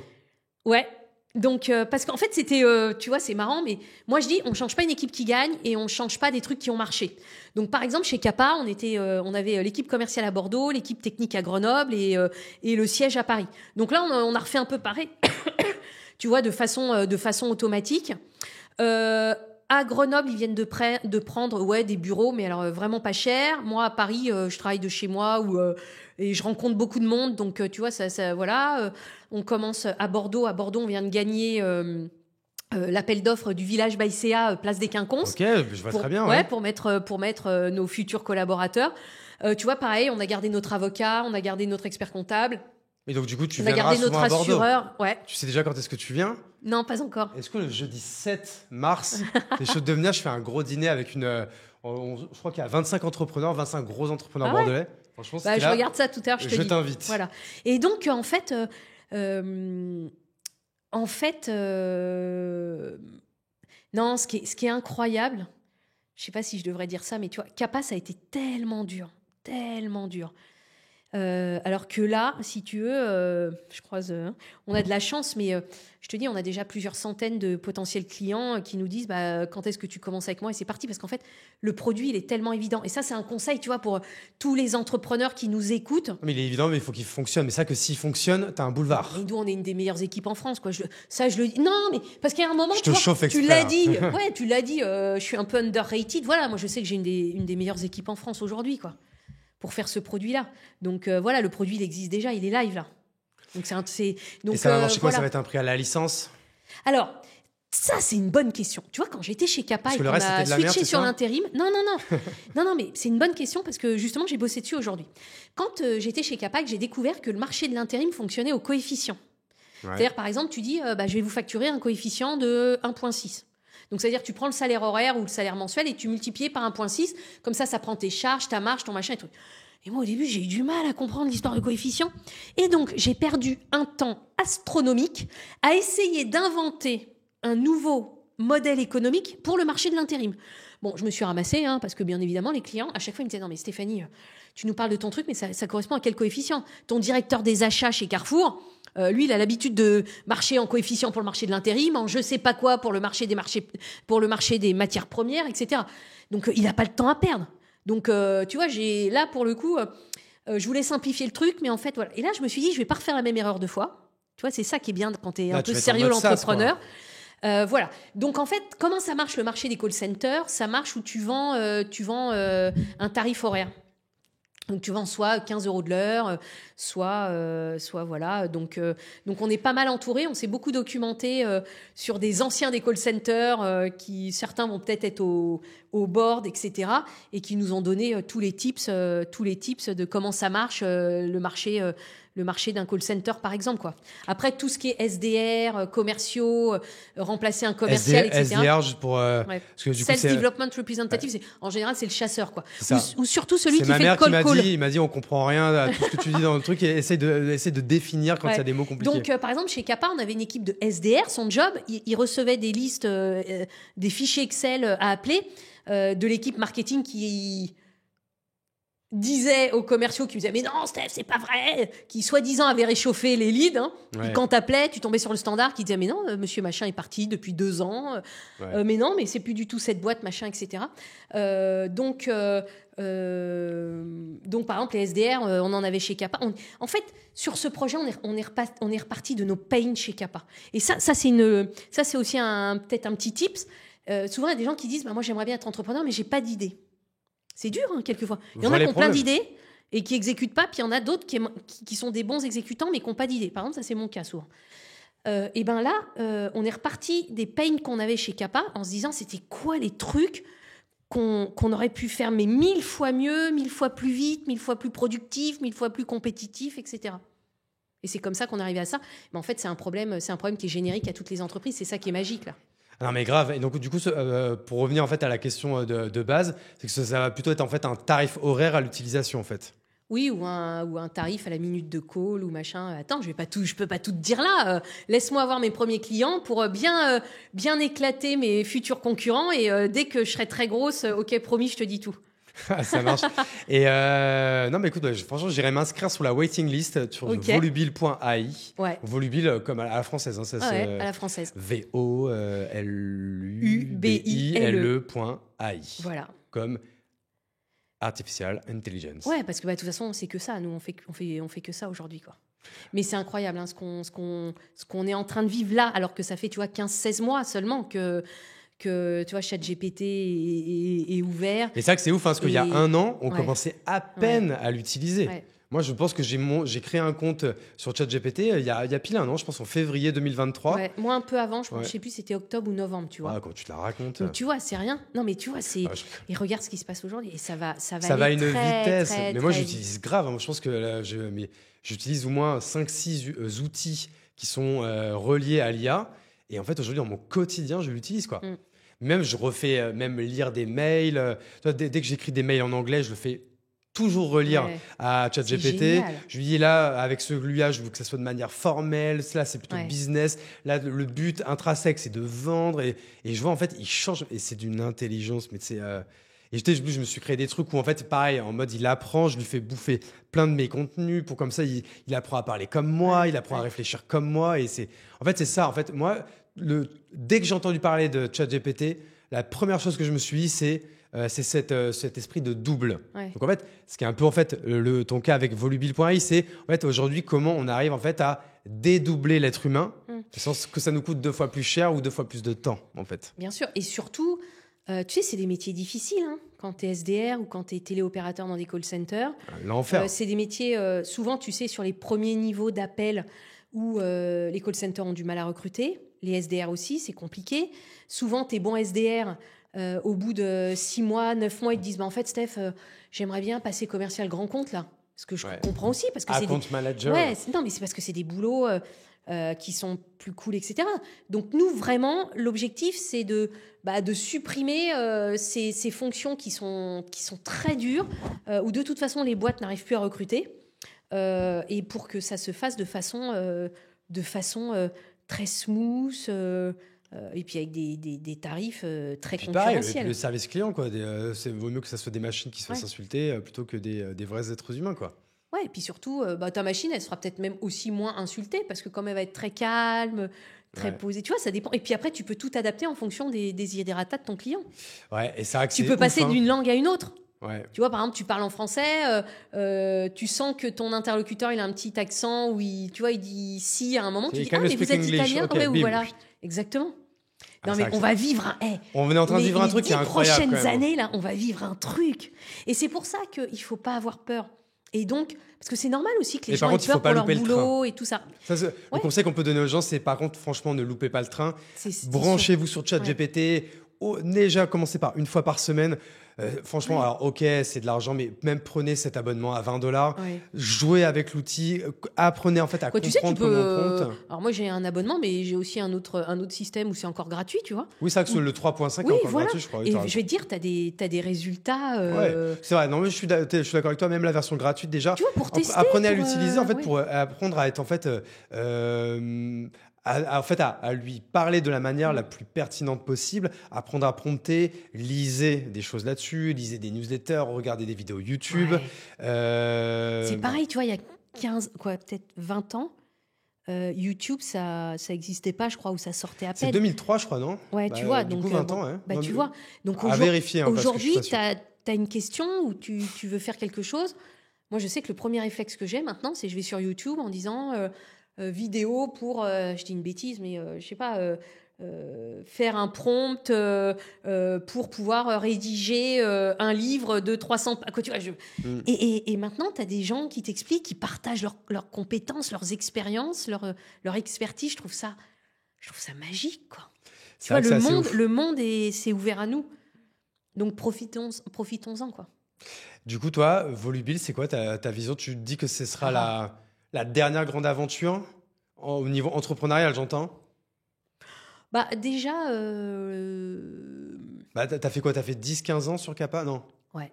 S1: Ouais. Donc, parce qu'en fait, c'était, tu vois, c'est marrant, mais moi, je dis, on change pas une équipe qui gagne et on change pas des trucs qui ont marché. Donc, par exemple, chez Kappa, on avait l'équipe commerciale à Bordeaux, l'équipe technique à Grenoble et le siège à Paris. Donc là, on a refait un peu pareil, tu vois, de façon automatique. À Grenoble, ils viennent de prendre des bureaux, mais alors vraiment pas cher. Moi, à Paris, je travaille de chez moi et je rencontre beaucoup de monde. Donc, tu vois, ça voilà. On commence à Bordeaux. À Bordeaux, on vient de gagner l'appel d'offres du village Baïséa, place des Quinconces.
S2: Ok, je vois très bien. Ouais.
S1: Pour mettre nos futurs collaborateurs. Tu vois, pareil, on a gardé notre avocat, on a gardé notre expert comptable.
S2: Et donc, du coup, tu
S1: On a
S2: viendras
S1: gardé notre
S2: souvent à Bordeaux.
S1: assureur. Ouais.
S2: Tu sais déjà quand est-ce que tu viens?
S1: Non, pas encore.
S2: Est-ce que le jeudi 7 mars, t'es chaud de venir? Je fais un gros dîner avec je crois qu'il y a 25 entrepreneurs, 25 gros entrepreneurs bordelais. Franchement,
S1: Bah, je regarde ça tout à l'heure, je te dis.
S2: t'invite.
S1: Voilà. Et donc, en fait, non, ce qui est incroyable, je sais pas si je devrais dire ça, mais tu vois, Capa, ça a été tellement dur, tellement dur. Alors que là, si tu veux, je croise, on a de la chance, mais je te dis, on a déjà plusieurs centaines de potentiels clients qui nous disent bah, quand est-ce que tu commences avec moi, et c'est parti, parce qu'en fait, le produit, il est tellement évident. Et ça, c'est un conseil, tu vois, pour tous les entrepreneurs qui nous écoutent.
S2: Mais il est évident, mais il faut qu'il fonctionne. Mais ça, que s'il fonctionne, t'as un boulevard.
S1: Et nous, on est une des meilleures équipes en France, quoi. Ça, je le dis. Non, mais parce qu'il y a un moment,
S2: Je te chauffe
S1: tu
S2: exprès,
S1: l'as
S2: hein.
S1: dit. Ouais, tu l'as dit. Je suis un peu underrated. Voilà, moi, je sais que j'ai une des meilleures équipes en France aujourd'hui, quoi, pour faire ce produit-là. Donc voilà, le produit, il existe déjà, il est live là. Donc donc
S2: et ça va marcher quoi?
S1: voilà.
S2: Ça va être un prix à la licence?
S1: Alors, ça, c'est une bonne question. Tu vois, quand j'étais chez Capa et qu'on a switché sur l'intérim... Non, mais c'est une bonne question parce que justement, j'ai bossé dessus aujourd'hui. Quand j'étais chez Capa, j'ai découvert que le marché de l'intérim fonctionnait au coefficient. Ouais. C'est-à-dire, par exemple, tu dis, je vais vous facturer un coefficient de 1,6. Donc, c'est-à-dire que tu prends le salaire horaire ou le salaire mensuel et tu multiplies par 1,6. Comme ça prend tes charges, ta marge, ton machin et tout. Et moi, au début, j'ai eu du mal à comprendre l'histoire de coefficient. Et donc, j'ai perdu un temps astronomique à essayer d'inventer un nouveau modèle économique pour le marché de l'intérim. Bon, je me suis ramassée, parce que bien évidemment, les clients, à chaque fois, ils me disaient « Non, mais Stéphanie, tu nous parles de ton truc, mais ça correspond à quel coefficient ? Ton directeur des achats chez Carrefour, lui, il a l'habitude de marcher en coefficient pour le marché de l'intérim, en je sais pas quoi pour le marché des matières premières, etc. Donc, il n'a pas le temps à perdre. Donc, tu vois, là, pour le coup, je voulais simplifier le truc, mais en fait, voilà. Et là, je me suis dit, je vais pas refaire la même erreur deux fois. Tu vois, c'est ça qui est bien quand tu es un peu sérieux, l'entrepreneur. Voilà. Donc, en fait, comment ça marche le marché des call centers? Ça marche où tu vends un tarif horaire. Donc, tu vends soit 15 € de l'heure, soit voilà. Donc, on est pas mal entouré. On s'est beaucoup documenté sur des anciens des call centers qui, certains vont peut-être être au board, etc. et qui nous ont donné tous les tips de comment ça marche, le marché d'un call center, par exemple, quoi. Après, tout ce qui est SDR, commerciaux, remplacer un commercial, etc.
S2: SDR, juste pour... parce que, du coup,
S1: Sales Development Representative, en général, c'est le chasseur, quoi. Ou surtout celui qui
S2: fait le call call. Il m'a dit, on comprend rien à tout ce que tu dis dans le truc, et essaie de définir quand il y a des mots compliqués.
S1: Donc, par exemple, chez Capa, on avait une équipe de SDR. Son job, il recevait des listes, des fichiers Excel à appeler de l'équipe marketing qui disait aux commerciaux qui me disaient mais non Steph, c'est pas vrai, qui soi-disant avaient réchauffé les leads, Et quand t'appelais, tu tombais sur le standard qui disait mais non, monsieur machin est parti depuis 2 ans, mais non, mais c'est plus du tout cette boîte machin, etc. Donc par exemple les SDR, on en avait chez Capa. En fait, sur ce projet, on est reparti de nos pains chez Capa. Et ça c'est aussi peut-être un petit tips. Souvent il y a des gens qui disent moi j'aimerais bien être entrepreneur mais j'ai pas d'idée. C'est dur, quelquefois. Il y en a qui ont plein d'idées et qui exécutent pas, puis il y en a d'autres qui sont des bons exécutants, mais qui n'ont pas d'idées. Par exemple, ça, c'est mon cas, souvent. Et bien là, on est reparti des pains qu'on avait chez Capa en se disant, c'était quoi les trucs qu'on aurait pu faire, mais 1000 fois mieux, 1000 fois plus vite, 1000 fois plus productif, 1000 fois plus compétitif, etc. Et c'est comme ça qu'on est arrivé à ça. Mais en fait, c'est un problème qui est générique à toutes les entreprises. C'est ça qui est magique, là.
S2: Non mais grave. Et donc du coup, pour revenir en fait à la question de base, c'est que ça va plutôt être en fait un tarif horaire à l'utilisation en fait.
S1: Oui, ou un tarif à la minute de call ou machin. Attends, je peux pas tout te dire là. Laisse-moi avoir mes premiers clients pour bien éclater mes futurs concurrents et dès que je serai très grosse, ok, promis, je te dis tout.
S2: Ça marche. Et non, mais écoute, franchement, j'irai m'inscrire sur la waiting list sur volubile.ai.
S1: Ouais.
S2: Volubile comme à la française. Ça,
S1: à la française.
S2: volubile.ai.
S1: Voilà.
S2: Comme Artificial Intelligence.
S1: Ouais, parce que de toute façon, c'est que ça. Nous, on fait que ça aujourd'hui, quoi. Mais c'est incroyable, ce qu'on est en train de vivre là, alors que ça fait, 15-16 mois seulement que tu vois, ChatGPT est ouvert.
S2: Et c'est ça que c'est ouf, parce qu'il y a 1 an, on commençait à peine à l'utiliser. Ouais. Moi, je pense que j'ai créé un compte sur ChatGPT il y a pile un an, je pense en février 2023.
S1: Ouais, moi, un peu avant, je
S2: Ouais.
S1: sais plus, c'était octobre ou novembre, tu vois.
S2: Ah, quand tu te la racontes.
S1: Donc, tu vois, c'est rien. Non, mais tu vois, c'est.
S2: Ah,
S1: Et regarde ce qui se passe aujourd'hui. Et ça va
S2: ça va à
S1: aller
S2: une
S1: très,
S2: vitesse.
S1: très,
S2: Mais moi,
S1: très
S2: j'utilise grave. Hein. Je pense que là, j'utilise au moins 5-6 outils qui sont reliés à l'IA. Et en fait, aujourd'hui, dans mon quotidien, je l'utilise, quoi.
S1: Mm.
S2: Même, je refais même lire des mails. Tu vois, dès que j'écris des mails en anglais, je le fais toujours relire
S1: Ouais.
S2: à
S1: C'est
S2: ChatGPT.
S1: génial.
S2: Je lui dis là, avec celui-là, je veux que ça soit de manière formelle. Là, c'est plutôt
S1: Ouais.
S2: business. Là, le but intrinsèque, c'est de vendre. Et je vois, en fait, il change. Et c'est d'une intelligence, mais c'est. Et je me suis créé des trucs où, en fait, pareil, en mode, il apprend, je lui fais bouffer plein de mes contenus pour comme ça, il apprend à parler comme moi,
S1: Ouais,
S2: il apprend à
S1: ouais.
S2: réfléchir comme moi. Et en fait, c'est ça. En fait, moi, dès que j'ai entendu parler de ChatGPT, la première chose que je me suis dit, c'est cet esprit de double.
S1: Ouais.
S2: Donc, en fait, ce qui est un peu, en fait, ton cas avec Volubile.ai, c'est, en fait, aujourd'hui, comment on arrive, en fait, à dédoubler l'être humain sans que ça nous coûte 2 fois plus cher ou 2 fois plus de temps, en fait.
S1: Bien sûr. Et surtout, tu sais, c'est des métiers difficiles. Hein, quand tu es SDR ou quand tu es téléopérateur dans des call centers.
S2: L'enfer.
S1: C'est des métiers, souvent, tu sais, sur les premiers niveaux d'appel où les call centers ont du mal à recruter. Les SDR aussi, c'est compliqué. Souvent, tes bons SDR, au bout de 6 mois, 9 mois, ils te disent en fait, Steph, j'aimerais bien passer commercial grand compte là. Ce que je comprends aussi. Parce que c'est
S2: Account manager.
S1: Ouais, non, mais c'est parce que c'est des boulots qui sont plus cool, etc. Donc, nous, vraiment, l'objectif, c'est de supprimer ces fonctions qui sont très dures, où de toute façon, les boîtes n'arrivent plus à recruter. Et pour que ça se fasse de façon très smooth et puis avec des tarifs très
S2: Puis pareil,
S1: concurrentiels.
S2: le service client, quoi. Vaut mieux que ça soit des machines qui se fassent
S1: Ouais.
S2: insulter plutôt que des vrais êtres humains, quoi.
S1: Ouais, et puis surtout, ta machine, elle sera peut-être même aussi moins insultée parce que comme elle va être très calme, très
S2: Ouais.
S1: posée, tu vois, ça dépend. Et puis après, tu peux tout adapter en fonction des desiderata de ton client.
S2: Ouais, et c'est vrai que
S1: Tu
S2: c'est
S1: peux
S2: ouf,
S1: passer
S2: hein.
S1: d'une langue à une autre.
S2: Ouais.
S1: Tu vois, par exemple, tu parles en français, tu sens que ton interlocuteur, il a un petit accent où il dit si à un moment,
S2: C'est
S1: tu dis
S2: can you
S1: mais vous
S2: speak
S1: êtes
S2: English?
S1: italien,
S2: Ok,
S1: ouais, ou
S2: bim.
S1: voilà, exactement.
S2: Ah,
S1: Non
S2: c'est
S1: mais
S2: vrai que
S1: on va vivre
S2: On est en train de vivre un truc qui est incroyable.
S1: Les 10
S2: quand
S1: prochaines
S2: même.
S1: années là, on va vivre un truc. Et c'est pour ça qu'il faut pas avoir peur. Et donc, parce que c'est normal aussi que les
S2: Mais
S1: gens
S2: par
S1: aient
S2: contre, il faut
S1: peur
S2: pas
S1: pour leur
S2: louper le
S1: boulot et tout ça.
S2: Ça, le
S1: Ouais.
S2: conseil qu'on peut donner aux gens, c'est par contre, franchement, ne loupez pas le train.
S1: C'est
S2: Branchez-vous sur ChatGPT. Déjà, commencez par une fois par semaine. Franchement, alors ok, c'est de l'argent, mais même prenez cet abonnement à $20.
S1: Ouais.
S2: Jouez avec l'outil. Apprenez en fait à
S1: Quoi, tu sais,
S2: comprendre
S1: tu peux.
S2: comment on compte.
S1: Alors moi, j'ai un abonnement, mais j'ai aussi un autre système où c'est encore gratuit, tu vois.
S2: Oui, c'est vrai que le 3.5
S1: Oui,
S2: est encore
S1: voilà.
S2: gratuit, je crois. Oui,
S1: Et
S2: t'as
S1: je
S2: raison.
S1: vais te dire, t'as des résultats.
S2: Ouais, c'est vrai. Non, mais je suis d'accord avec toi. Même la version gratuite, déjà.
S1: Tu vois, pour tester.
S2: Apprenez à
S1: pour,
S2: l'utiliser en fait
S1: ouais.
S2: pour apprendre à être en fait à lui parler de la manière la plus pertinente possible, apprendre à prompter, lisez des choses là-dessus, lisez des newsletters, regardez des vidéos YouTube.
S1: Ouais.
S2: Euh,
S1: C'est pareil, tu vois, il y a 15, peut-être 20 ans, YouTube, ça n'existait pas, je crois, ou ça sortait à
S2: C'est
S1: peine.
S2: 2003, je crois, non?
S1: Ouais, tu vois.
S2: Du
S1: donc,
S2: coup, 20
S1: bon,
S2: ans, hein.
S1: bah,
S2: Non,
S1: tu vois. Donc,
S2: à vérifier. Hein, parce que je suis
S1: aujourd'hui,
S2: pas sûr.
S1: tu as une question ou tu veux faire quelque chose. Moi, je sais que le premier réflexe que j'ai maintenant, c'est je vais sur YouTube en disant vidéo pour, je dis une bêtise, mais je sais pas, faire un prompt pour pouvoir rédiger un livre de 300 pages. Tu vois, et maintenant, tu as des gens qui t'expliquent, qui partagent leurs compétences, leurs expériences, leur expertise. Je trouve ça magique, quoi. Tu vois, le monde s'est ouvert à nous. Donc, profitons-en, quoi.
S2: Du coup, toi, Volubile, c'est quoi ta vision? Tu te dis que ce sera la dernière grande aventure au niveau entrepreneurial, j'entends?
S1: Bah, déjà...
S2: Bah, t'as fait quoi? T'as fait 10-15 ans sur Kappa? Non?
S1: Ouais.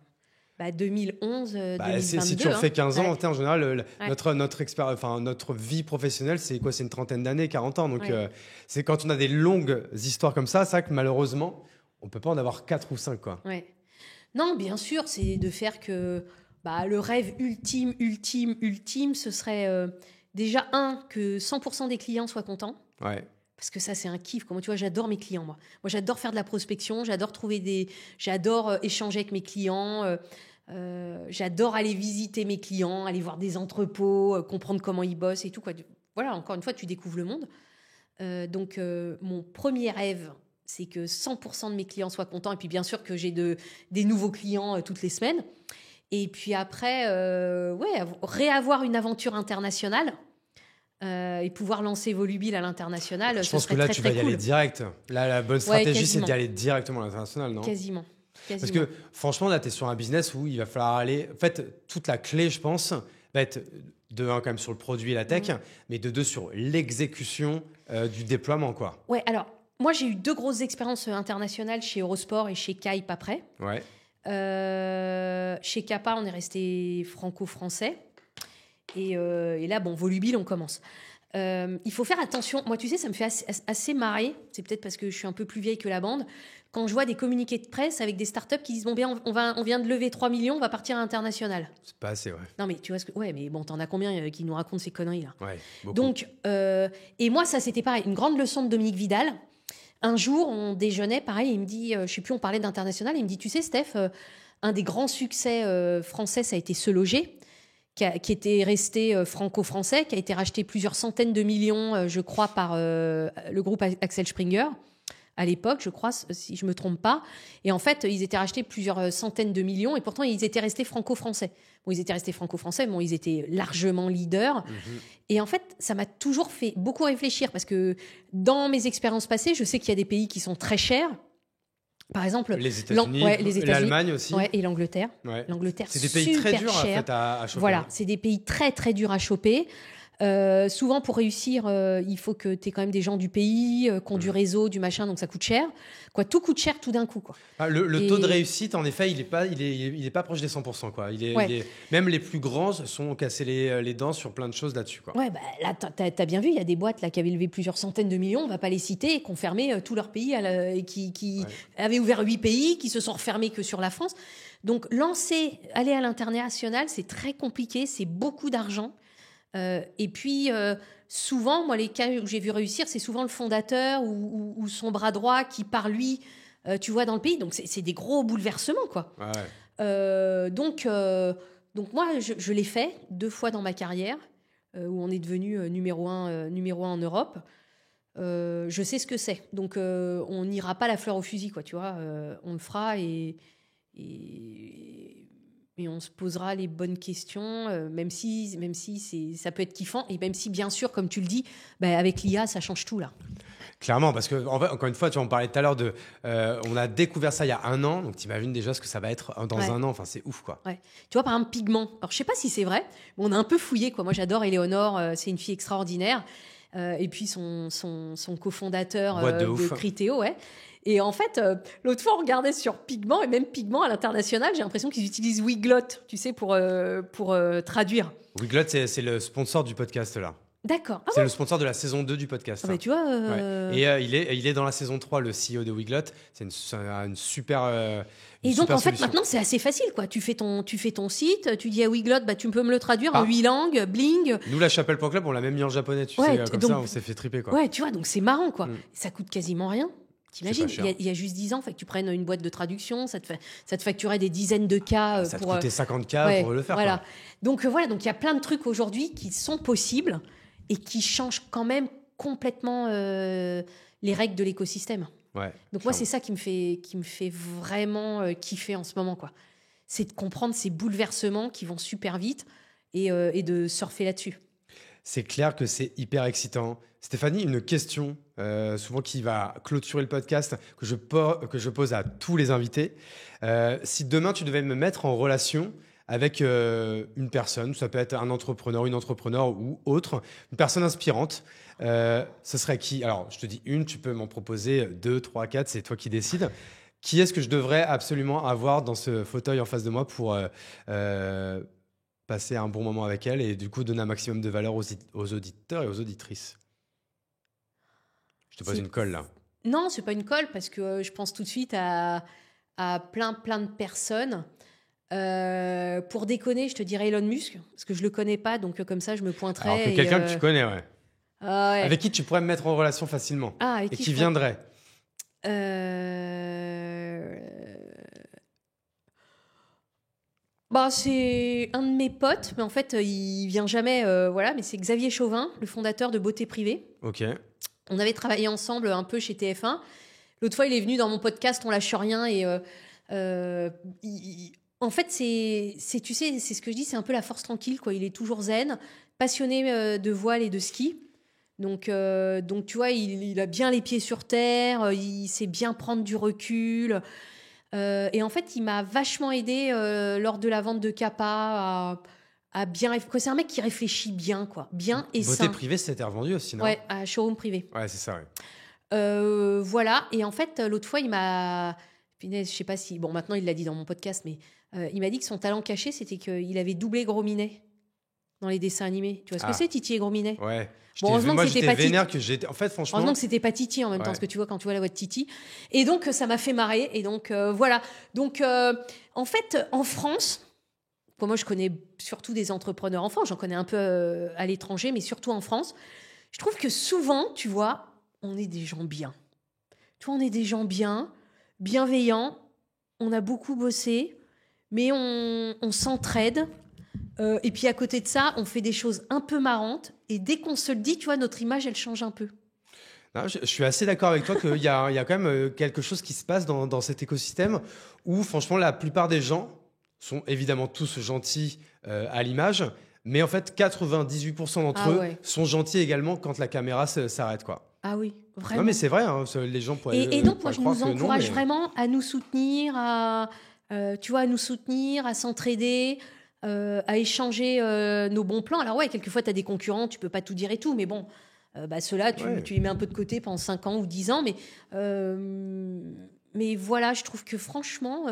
S1: Bah, 2011,
S2: Bah,
S1: 2022.
S2: si tu refais 15 ans,
S1: Ouais.
S2: en général,
S1: Ouais.
S2: notre vie professionnelle, c'est quoi? C'est une trentaine d'années, 40 ans. Donc,
S1: Ouais.
S2: c'est quand on a des longues histoires comme ça, c'est vrai que malheureusement, on peut pas en avoir 4 ou 5, quoi.
S1: Ouais. Non, bien sûr, c'est de faire que le rêve ultime, ce serait déjà, que 100% des clients soient contents.
S2: Ouais.
S1: Parce que ça, c'est un kiff. Comment tu vois, j'adore mes clients, moi. Moi, j'adore faire de la prospection, j'adore échanger avec mes clients, j'adore aller visiter mes clients, aller voir des entrepôts, comprendre comment ils bossent et tout, quoi. Voilà, encore une fois, tu découvres le monde. Donc, mon premier rêve, c'est que 100% de mes clients soient contents. Et puis, bien sûr, que j'ai des nouveaux clients toutes les semaines. Et puis après, réavoir une aventure internationale et pouvoir lancer Volubile à l'international,
S2: Je pense que
S1: serait
S2: là,
S1: très,
S2: tu
S1: très
S2: vas y
S1: cool.
S2: aller direct. Là, la bonne stratégie, c'est
S1: quasiment.
S2: d'y aller directement à l'international, non?
S1: Quasiment.
S2: Parce que franchement, là, tu es sur un business où il va falloir aller... En fait, toute la clé, je pense, va être de un, quand même sur le produit et la tech, mais de deux, sur l'exécution du déploiement, quoi.
S1: Ouais, alors, moi, j'ai eu 2 grosses expériences internationales chez Eurosport et chez Kype après.
S2: Ouais.
S1: Chez Kappa, on est resté franco-français. Et là, bon, Volubile, on commence. Il faut faire attention. Moi, tu sais, ça me fait assez marrer. C'est peut-être parce que je suis un peu plus vieille que la bande. Quand je vois des communiqués de presse avec des startups qui disent « Bon, bien, on vient de lever 3 millions, on va partir à l'international. »
S2: C'est pas assez, ouais.
S1: Non, mais tu vois ce que... Ouais, mais bon, t'en as combien qui nous racontent ces conneries-là?
S2: Ouais, beaucoup.
S1: Donc, et moi, ça, c'était pareil. Une grande leçon de Dominique Vidal. Un jour, on déjeunait, pareil, il me dit... je sais plus, on parlait d'international. Il me dit « Tu sais, Steph, un des grands succès français, ça a été Se Loger. » Qui était resté franco-français, qui a été racheté plusieurs centaines de millions, je crois, par le groupe Axel Springer, à l'époque, je crois, si je ne me trompe pas. Et en fait, ils étaient rachetés plusieurs centaines de millions, et pourtant, ils étaient restés franco-français. Bon, ils étaient restés franco-français, bon, ils étaient largement leaders. Et en fait, ça m'a toujours fait beaucoup réfléchir, parce que dans mes expériences passées, je sais qu'il y a des pays qui sont très chers. Par exemple,
S2: les États-Unis, l'Allemagne aussi.
S1: Ouais, et l'Angleterre.
S2: Ouais.
S1: L'Angleterre,
S2: c'est des pays très durs en fait, à choper.
S1: Voilà, c'est des pays très très durs à choper. Souvent, pour réussir, il faut que tu aies quand même des gens du pays, qui ont du réseau, du machin, donc ça coûte cher. Quoi, tout coûte cher tout d'un coup. Quoi.
S2: Ah, le taux de réussite, en effet, il est pas proche des 100%. Quoi. Même les plus grands se sont cassés les dents sur plein de choses là-dessus. Quoi.
S1: Ouais, bah, là, t'as bien vu, il y a des boîtes là, qui avaient levé plusieurs centaines de millions, on va pas les citer, et qui ont fermé tout leur pays, et qui avaient ouvert 8 pays, qui se sont refermés que sur la France. Donc, aller à l'international, c'est très compliqué, c'est beaucoup d'argent. Et puis, souvent, moi, les cas où j'ai vu réussir, c'est souvent le fondateur ou son bras droit qui, par lui, tu vois, dans le pays. Donc, c'est des gros bouleversements, quoi.
S2: Ouais.
S1: Donc, moi, je l'ai fait 2 fois dans ma carrière, où on est devenu numéro un en Europe. Je sais ce que c'est. Donc, on n'ira pas la fleur au fusil, quoi, tu vois. On le fera et on se posera les bonnes questions, même si ça peut être kiffant, et même si, bien sûr, comme tu le dis, avec l'IA, ça change tout, là.
S2: Clairement, parce que, encore une fois, tu en parlais tout à l'heure on a découvert ça il y a 1 an, donc t'imagines déjà ce que ça va être dans 1 an, enfin, c'est ouf, quoi.
S1: Ouais. Tu vois, par exemple, Pigment. Alors, je sais pas si c'est vrai, mais on a un peu fouillé, quoi. Moi, j'adore Éléonore, c'est une fille extraordinaire. Et puis, son cofondateur de Criteo, ouais. Et en fait, l'autre fois, on regardait sur Pigment, et même Pigment à l'international, j'ai l'impression qu'ils utilisent Weglot, tu sais, pour traduire.
S2: Weglot, c'est le sponsor du podcast, là.
S1: D'accord.
S2: C'est le sponsor de la saison 2 du podcast.
S1: Tu vois...
S2: Ouais. Et il est dans la saison 3, le CEO de Weglot. C'est une super...
S1: et donc,
S2: super
S1: en fait,
S2: solution.
S1: maintenant, c'est assez facile, quoi. Tu fais ton site, tu dis à Weglot, tu peux me le traduire en 8 langues, bling.
S2: Nous, la Chapelle.club, on l'a même mis en japonais, tu sais, comme donc, ça, on s'est fait triper, quoi.
S1: Ouais, tu vois, donc c'est marrant, quoi. Ça coûte quasiment rien. T'imagines, il y a juste 10 ans, fait que tu prennes une boîte de traduction, ça te facturait des dizaines de cas.
S2: Ça te coûtait 50K pour le faire.
S1: Voilà.
S2: Quoi.
S1: Donc, il y a plein de trucs aujourd'hui qui sont possibles et qui changent quand même complètement les règles de l'écosystème.
S2: Ouais,
S1: donc, moi, c'est ça qui me fait vraiment kiffer en ce moment, quoi. C'est de comprendre ces bouleversements qui vont super vite et de surfer là-dessus.
S2: C'est clair que c'est hyper excitant. Stéphanie, une question souvent qui va clôturer le podcast que je pose à tous les invités. Si demain, tu devais me mettre en relation avec une personne, ça peut être un entrepreneur, une entrepreneure ou autre, une personne inspirante, ce serait qui? Alors, je te dis une, tu peux m'en proposer 2, 3, 4, c'est toi qui décides. Qui est-ce que je devrais absolument avoir dans ce fauteuil en face de moi pour passer un bon moment avec elle et du coup donner un maximum de valeur aux auditeurs et aux auditrices? Je te pose une colle là.
S1: Non, c'est pas une colle parce que je pense tout de suite à plein de personnes. Pour déconner, je te dirais Elon Musk parce que je le connais pas, donc comme ça je me pointerais.
S2: Alors que quelqu'un que tu connais, ouais.
S1: Ah ouais.
S2: Avec qui tu pourrais me mettre en relation facilement
S1: et
S2: qui viendrait.
S1: C'est un de mes potes, mais en fait, il vient jamais. Mais c'est Xavier Chauvin, le fondateur de Beauté Privée.
S2: Ok.
S1: On avait travaillé ensemble un peu chez TF1. L'autre fois, il est venu dans mon podcast On lâche rien et En fait, tu sais, c'est ce que je dis, c'est un peu la force tranquille, quoi. Il est toujours zen, passionné de voile et de ski. Donc tu vois, il a bien les pieds sur terre, il sait bien prendre du recul. Et en fait, il m'a vachement aidé lors de la vente de Kappa à bien... C'est un mec qui réfléchit bien, quoi. Bien et sain.
S2: Beauté privée, c'était revendu aussi, non?
S1: Ouais, à showroom privé.
S2: Ouais, c'est ça, ouais.
S1: Voilà. Et en fait, l'autre fois, il m'a... Je sais pas si... Bon, maintenant, il l'a dit dans mon podcast, mais il m'a dit que son talent caché, c'était qu'il avait doublé Gros Minet dans les dessins animés. Tu vois ce que c'est, Titi et Gros Minet?
S2: Ouais.
S1: Heureusement que c'était pas
S2: vénère que j'étais. En fait, franchement.
S1: Heureusement que c'était pas Titi en même temps, parce que tu vois, quand tu vois la voix de Titi. Et donc, ça m'a fait marrer. Et donc, voilà. Donc, en fait, en France, moi, je connais surtout des entrepreneurs en France. J'en connais un peu à l'étranger, mais surtout en France. Je trouve que souvent, tu vois, on est des gens bien. Tu vois, on est des gens bien, bienveillants. On a beaucoup bossé, mais on s'entraide. Et puis à côté de ça, on fait des choses un peu marrantes. Et dès qu'on se le dit, tu vois, notre image, elle change un peu.
S2: Non, je suis assez d'accord avec toi qu'il y a quand même quelque chose qui se passe dans cet écosystème où, franchement, la plupart des gens sont évidemment tous gentils à l'image. Mais en fait, 98% d'entre eux sont gentils également quand la caméra s'arrête, quoi.
S1: Ah oui, vraiment.
S2: Non, mais c'est vrai, hein, les gens pourraient.
S1: Et donc, moi, je nous encourage
S2: mais...
S1: vraiment à nous soutenir, tu vois, à nous soutenir, à s'entraider, à échanger nos bons plans. Alors ouais, quelquefois, tu as des concurrents, tu peux pas tout dire et tout, mais bon, ceux-là, tu les mets un peu de côté pendant 5 ans ou 10 ans. Mais voilà, je trouve que franchement,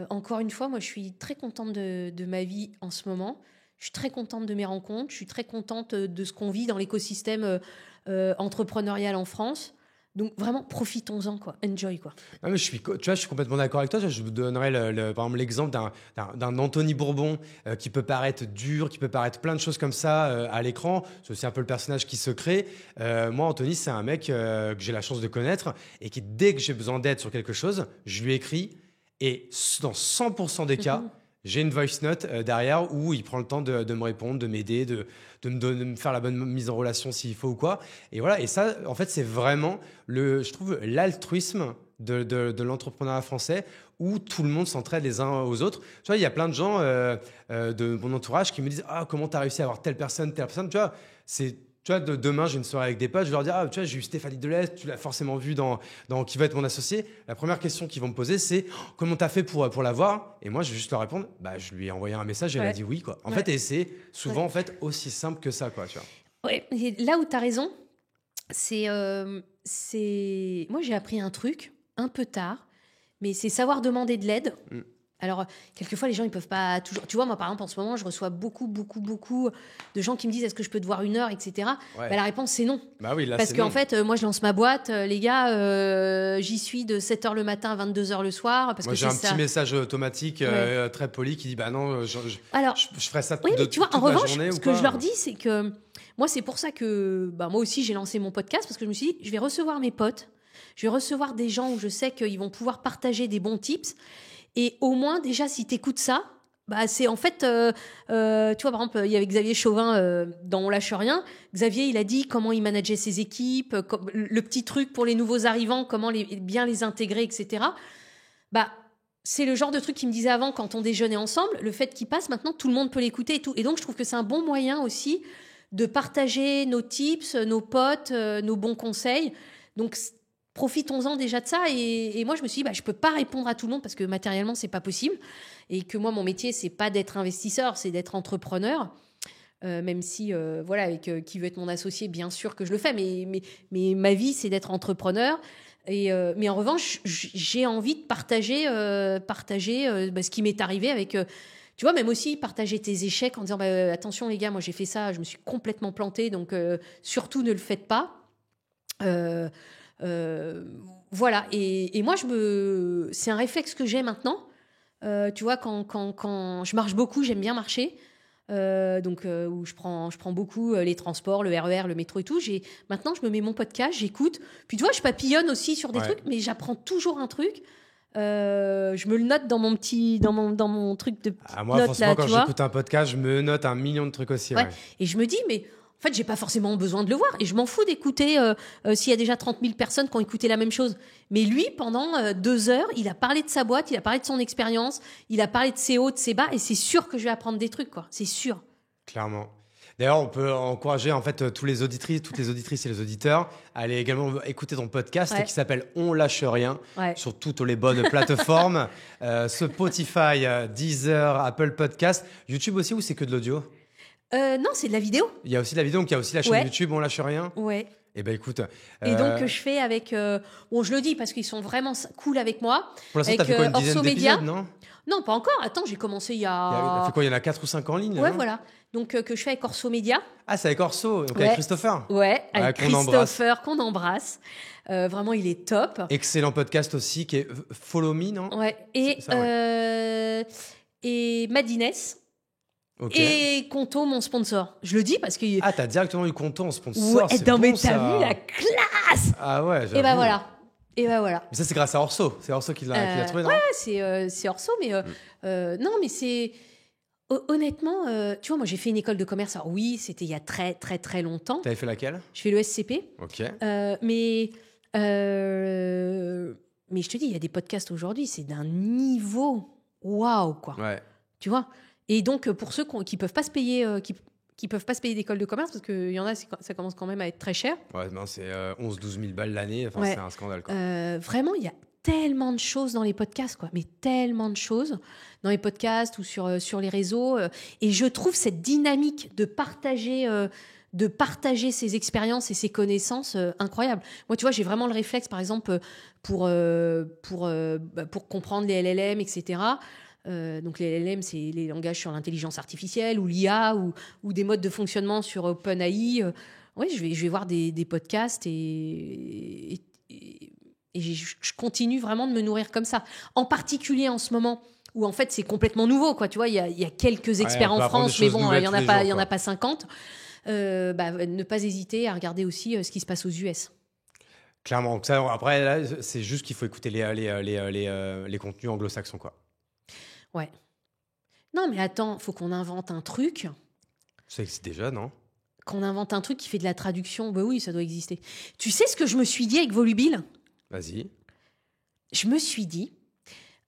S1: encore une fois, moi, je suis très contente de ma vie en ce moment. Je suis très contente de mes rencontres. Je suis très contente de ce qu'on vit dans l'écosystème entrepreneurial en France. Donc vraiment, profitons-en, quoi. Enjoy, quoi.
S2: Non, mais je suis complètement d'accord avec toi. Je vous donnerai par exemple l'exemple d'un Anthony Bourbon qui peut paraître dur, qui peut paraître plein de choses comme ça à l'écran. C'est aussi un peu le personnage qui se crée. Moi, Anthony, c'est un mec que j'ai la chance de connaître et qui, dès que j'ai besoin d'aide sur quelque chose, je lui écris. Et dans 100% des cas, j'ai une voice note derrière où il prend le temps de me répondre, de m'aider, de me faire la bonne mise en relation s'il faut ou quoi. Et voilà. Et ça, en fait, c'est vraiment, je trouve, l'altruisme de l'entrepreneuriat français où tout le monde s'entraide les uns aux autres. Tu vois, il y a plein de gens de mon entourage qui me disent « Ah, comment tu as réussi à avoir telle personne, telle personne ?» Tu vois, demain, j'ai une soirée avec des potes, je vais leur dire « Ah, tu vois, j'ai eu Stéphanie Delest, tu l'as forcément vu dans Qui va être mon associé ?» La première question qu'ils vont me poser, c'est oh, « Comment tu as fait pour la voir ?» Et moi, je vais juste leur répondre « Bah, je lui ai envoyé un message et elle a dit oui. » quoi. En fait, et c'est souvent en fait, aussi simple que ça. Quoi, tu vois.
S1: Ouais, et là où tu as raison, c'est... Moi, j'ai appris un truc un peu tard, mais c'est savoir demander de l'aide. Alors, quelquefois, les gens, ils peuvent pas toujours... Tu vois, moi, par exemple, en ce moment, je reçois beaucoup de gens qui me disent « Est-ce que je peux te voir 1 heure ?» etc.
S2: Ouais.
S1: La réponse, c'est non.
S2: Bah oui, là,
S1: parce qu'en fait, moi, je lance ma boîte. Les gars, j'y suis de 7h le matin à 22h le soir. Parce
S2: moi,
S1: que
S2: j'ai un petit message automatique très poli qui dit « Bah non, je ferai ça toute
S1: mais tu vois,
S2: toute
S1: en
S2: la
S1: revanche,
S2: journée. »
S1: ce que je leur dis, c'est que... Moi, c'est pour ça que moi aussi, j'ai lancé mon podcast. Parce que je me suis dit, je vais recevoir mes potes. Je vais recevoir des gens où je sais qu'ils vont pouvoir partager des bons tips. Et au moins, déjà, si tu écoutes ça, c'est en fait... tu vois, par exemple, il y avait Xavier Chauvin dans On lâche rien. Xavier, il a dit comment il manageait ses équipes, le petit truc pour les nouveaux arrivants, comment bien les intégrer, etc. C'est le genre de truc qu'il me disait avant quand on déjeunait ensemble. Le fait qu'il passe, maintenant, tout le monde peut l'écouter et tout. Et donc, je trouve que c'est un bon moyen aussi de partager nos tips, nos potes, nos bons conseils. Donc, profitons-en déjà de ça. Et moi, je me suis dit, je peux pas répondre à tout le monde parce que matériellement, c'est pas possible. Et que moi, mon métier, c'est pas d'être investisseur, c'est d'être entrepreneur. Même si, avec Qui veut être mon associé, bien sûr que je le fais. Mais ma vie, c'est d'être entrepreneur. Mais en revanche, j'ai envie de partager ce qui m'est arrivé avec... tu vois, même aussi partager tes échecs en disant attention les gars, moi j'ai fait ça, je me suis complètement plantée, donc surtout ne le faites pas. Voilà. Et moi, c'est un réflexe que j'ai maintenant. Tu vois, quand je marche beaucoup, j'aime bien marcher. Où je prends beaucoup les transports, le RER, le métro et tout. Maintenant, je me mets mon podcast, j'écoute. Puis tu vois, je papillonne aussi sur des trucs, mais j'apprends toujours un truc. Je me le note dans mon truc de
S2: moi,
S1: notes
S2: forcément,
S1: là,
S2: quand
S1: tu vois.
S2: j'écoute un podcast, je me note 1 million de trucs aussi. Ouais.
S1: Et je me dis, mais En fait, j'ai pas forcément besoin de le voir et je m'en fous d'écouter s'il y a déjà 30 000 personnes qui ont écouté la même chose. Mais lui, pendant 2 heures, il a parlé de sa boîte, il a parlé de son expérience, il a parlé de ses hauts, de ses bas et c'est sûr que je vais apprendre des trucs, quoi. C'est sûr.
S2: Clairement. D'ailleurs, on peut encourager en fait toutes les auditrices et les auditeurs à aller également écouter ton podcast qui s'appelle On lâche rien sur toutes les bonnes plateformes, Spotify, Deezer, Apple Podcast, YouTube aussi ou c'est que de l'audio?
S1: Non, c'est de la vidéo.
S2: Il y a aussi de la vidéo, donc il y a aussi la chaîne YouTube On lâche rien.
S1: Ouais.
S2: Eh ben écoute.
S1: Et donc je fais avec. Bon, je le dis parce qu'ils sont vraiment cool avec moi.
S2: Pour l'instant, t'as fait quoi, une dizaine d'épisodes, non?
S1: Non, pas encore. Attends, j'ai commencé il y a.
S2: Fait quoi, il y en a 4 ou 5 en ligne?
S1: Ouais, voilà. Donc que je fais avec Orso Média.
S2: Ah, c'est avec Orso, donc avec Christopher.
S1: Ouais, avec Christopher qu'on embrasse. Vraiment, il est top.
S2: Excellent podcast aussi qui est Follow Me, non?
S1: Ouais. Et Madines. Okay. Et Conto, mon sponsor. Je le dis parce que.
S2: Ah, t'as directement eu Conto en sponsor.
S1: Ouais,
S2: c'est bon,
S1: mais t'as vu la classe!
S2: Ah ouais, j'avoue.
S1: Et bah voilà.
S2: Mais ça, c'est grâce à Orso. C'est Orso qui l'a trouvé, non?
S1: Ouais, c'est Orso, mais non, mais c'est. Honnêtement, tu vois, moi j'ai fait une école de commerce. Alors oui, c'était il y a très très très longtemps.
S2: T'avais fait laquelle?
S1: Je fais le SCP.
S2: Ok.
S1: Mais je te dis, il y a des podcasts aujourd'hui, c'est d'un niveau waouh, quoi.
S2: Ouais.
S1: Tu vois? Et donc, pour ceux qui peuvent pas se payer, qui peuvent pas se payer d'école de commerce, parce qu'il y en a, ça commence quand même à être très cher.
S2: Ouais, non, c'est 11-12 000 balles l'année. Enfin, c'est un scandale, quoi.
S1: Vraiment, il y a tellement de choses dans les podcasts, quoi. Mais tellement de choses dans les podcasts ou sur les réseaux. Et je trouve cette dynamique de partager ses expériences et ses connaissances incroyable. Moi, tu vois, j'ai vraiment le réflexe, par exemple, pour comprendre les LLM, etc. Donc les LLM, c'est les langages sur l'intelligence artificielle ou l'IA ou des modes de fonctionnement sur OpenAI. Oui, je vais voir des podcasts et je continue vraiment de me nourrir comme ça. En particulier en ce moment où en fait c'est complètement nouveau, quoi. Tu vois, il y a quelques experts en France, mais bon, il y en a pas 50. Ne pas hésiter à regarder aussi ce qui se passe aux US.
S2: Clairement. Après, là, c'est juste qu'il faut écouter les contenus anglo-saxons, quoi.
S1: Ouais. Non, mais attends, faut qu'on invente un truc.
S2: Ça existe déjà, non?
S1: Qu'on invente un truc qui fait de la traduction. Bah oui, ça doit exister. Tu sais ce que je me suis dit avec Volubile?
S2: Vas-y.
S1: Je me suis dit...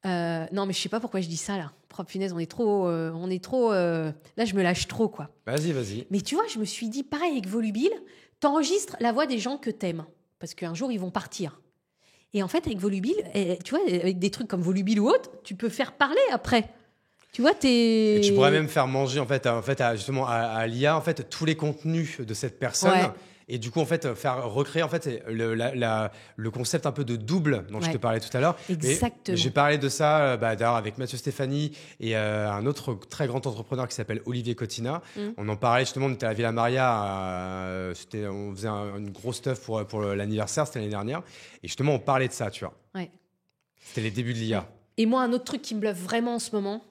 S1: non, mais je sais pas pourquoi je dis ça, là. Propre punaise, on est trop... là, je me lâche trop, quoi.
S2: Vas-y.
S1: Mais tu vois, je me suis dit, pareil avec Volubile, t'enregistres la voix des gens que t'aimes. Parce qu'un jour, ils vont partir. Et en fait, avec Volubile, tu vois, avec des trucs comme Volubile ou autre, tu peux faire parler après. Tu vois,
S2: Et tu pourrais même faire manger, justement, à l'IA, en fait, tous les contenus de cette personne. Ouais. Et du coup, en fait, faire recréer, en fait, le concept un peu de double dont je te parlais tout à l'heure.
S1: Exactement.
S2: J'ai parlé de ça, d'ailleurs, avec Mathieu Stéphanie et un autre très grand entrepreneur qui s'appelle Olivier Cotina. On en parlait justement, on était à la Villa Maria, on faisait une grosse stuff pour l'anniversaire, c'était l'année dernière. Et justement, on parlait de ça, tu vois.
S1: Ouais.
S2: C'était les débuts de l'IA.
S1: Et moi, un autre truc qui me bluffe vraiment en ce moment,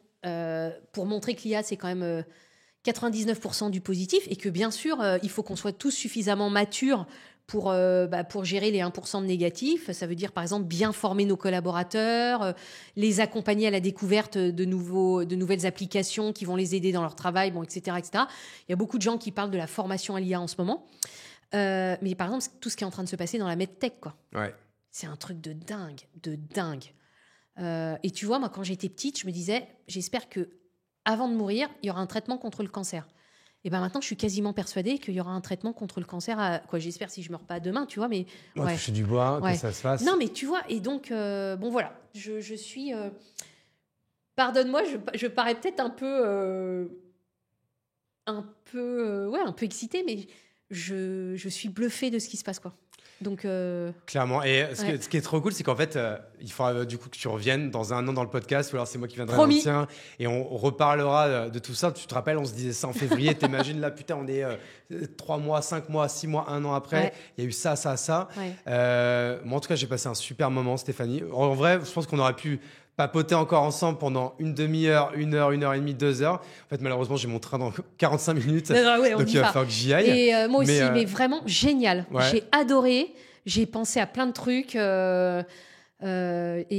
S1: pour montrer que l'IA, c'est quand même 99% du positif et que bien sûr, il faut qu'on soit tous suffisamment matures pour gérer les 1% de négatif. Ça veut dire, par exemple, bien former nos collaborateurs, les accompagner à la découverte de nouvelles applications qui vont les aider dans leur travail, etc., etc. Il y a beaucoup de gens qui parlent de la formation à l'IA en ce moment. Mais par exemple, tout ce qui est en train de se passer dans la medtech, quoi.
S2: Ouais.
S1: C'est un truc de dingue. Et tu vois, moi, quand j'étais petite, je me disais, j'espère que avant de mourir, il y aura un traitement contre le cancer. Et ben maintenant, je suis quasiment persuadée qu'il y aura un traitement contre le cancer. J'espère si je meurs pas demain, tu vois, mais
S2: toucher du bois, que ça se fasse.
S1: Non, mais tu vois, et donc bon voilà, je suis. Pardonne-moi, je parais peut-être un peu excitée, mais je suis bluffée de ce qui se passe, quoi. Donc
S2: clairement. Et ce qui est trop cool, c'est qu'en fait, il faudra du coup que tu reviennes dans 1 an dans le podcast, ou alors c'est moi qui viendrai dans le tien, et on reparlera de tout ça. Tu te rappelles, on se disait ça en février. T'imagines là, putain, on est 3 mois, 5 mois, 6 mois, 1 an après. Il y a eu ça.
S1: Ouais.
S2: Moi, en tout cas, j'ai passé un super moment, Stéphanie. En vrai, je pense qu'on aurait pu papoter encore ensemble pendant une demi-heure, 1 heure, 1 heure et demie, 2 heures. En fait, malheureusement, j'ai mon train dans 45 minutes. Donc, il va falloir que j'y aille.
S1: Et moi aussi, mais vraiment génial.
S2: Ouais.
S1: J'ai adoré. J'ai pensé à plein de trucs. Et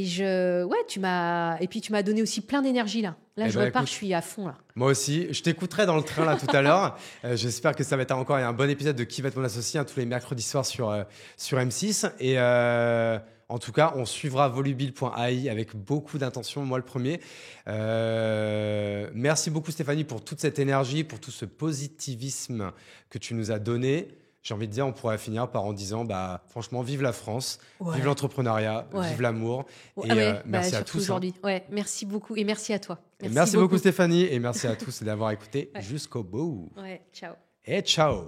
S1: puis tu m'as donné aussi plein d'énergie là. Là, je repars,
S2: écoute,
S1: je suis à fond là.
S2: Moi aussi, je t'écouterai dans le train là tout à l'heure. J'espère que ça va être encore un bon épisode de Qui va être mon associé tous les mercredis soirs sur M6. Et en tout cas, on suivra volubile.ai avec beaucoup d'intention, moi le premier. Merci beaucoup Stéphanie pour toute cette énergie, pour tout ce positivisme que tu nous as donné. J'ai envie de dire, on pourrait finir par en disant, franchement, vive la France, vive l'entrepreneuriat, vive l'amour. Et merci à tous.
S1: Aujourd'hui. Merci beaucoup et merci à toi.
S2: Merci beaucoup Stéphanie et merci à tous d'avoir écouté jusqu'au bout.
S1: Ciao.
S2: Et ciao.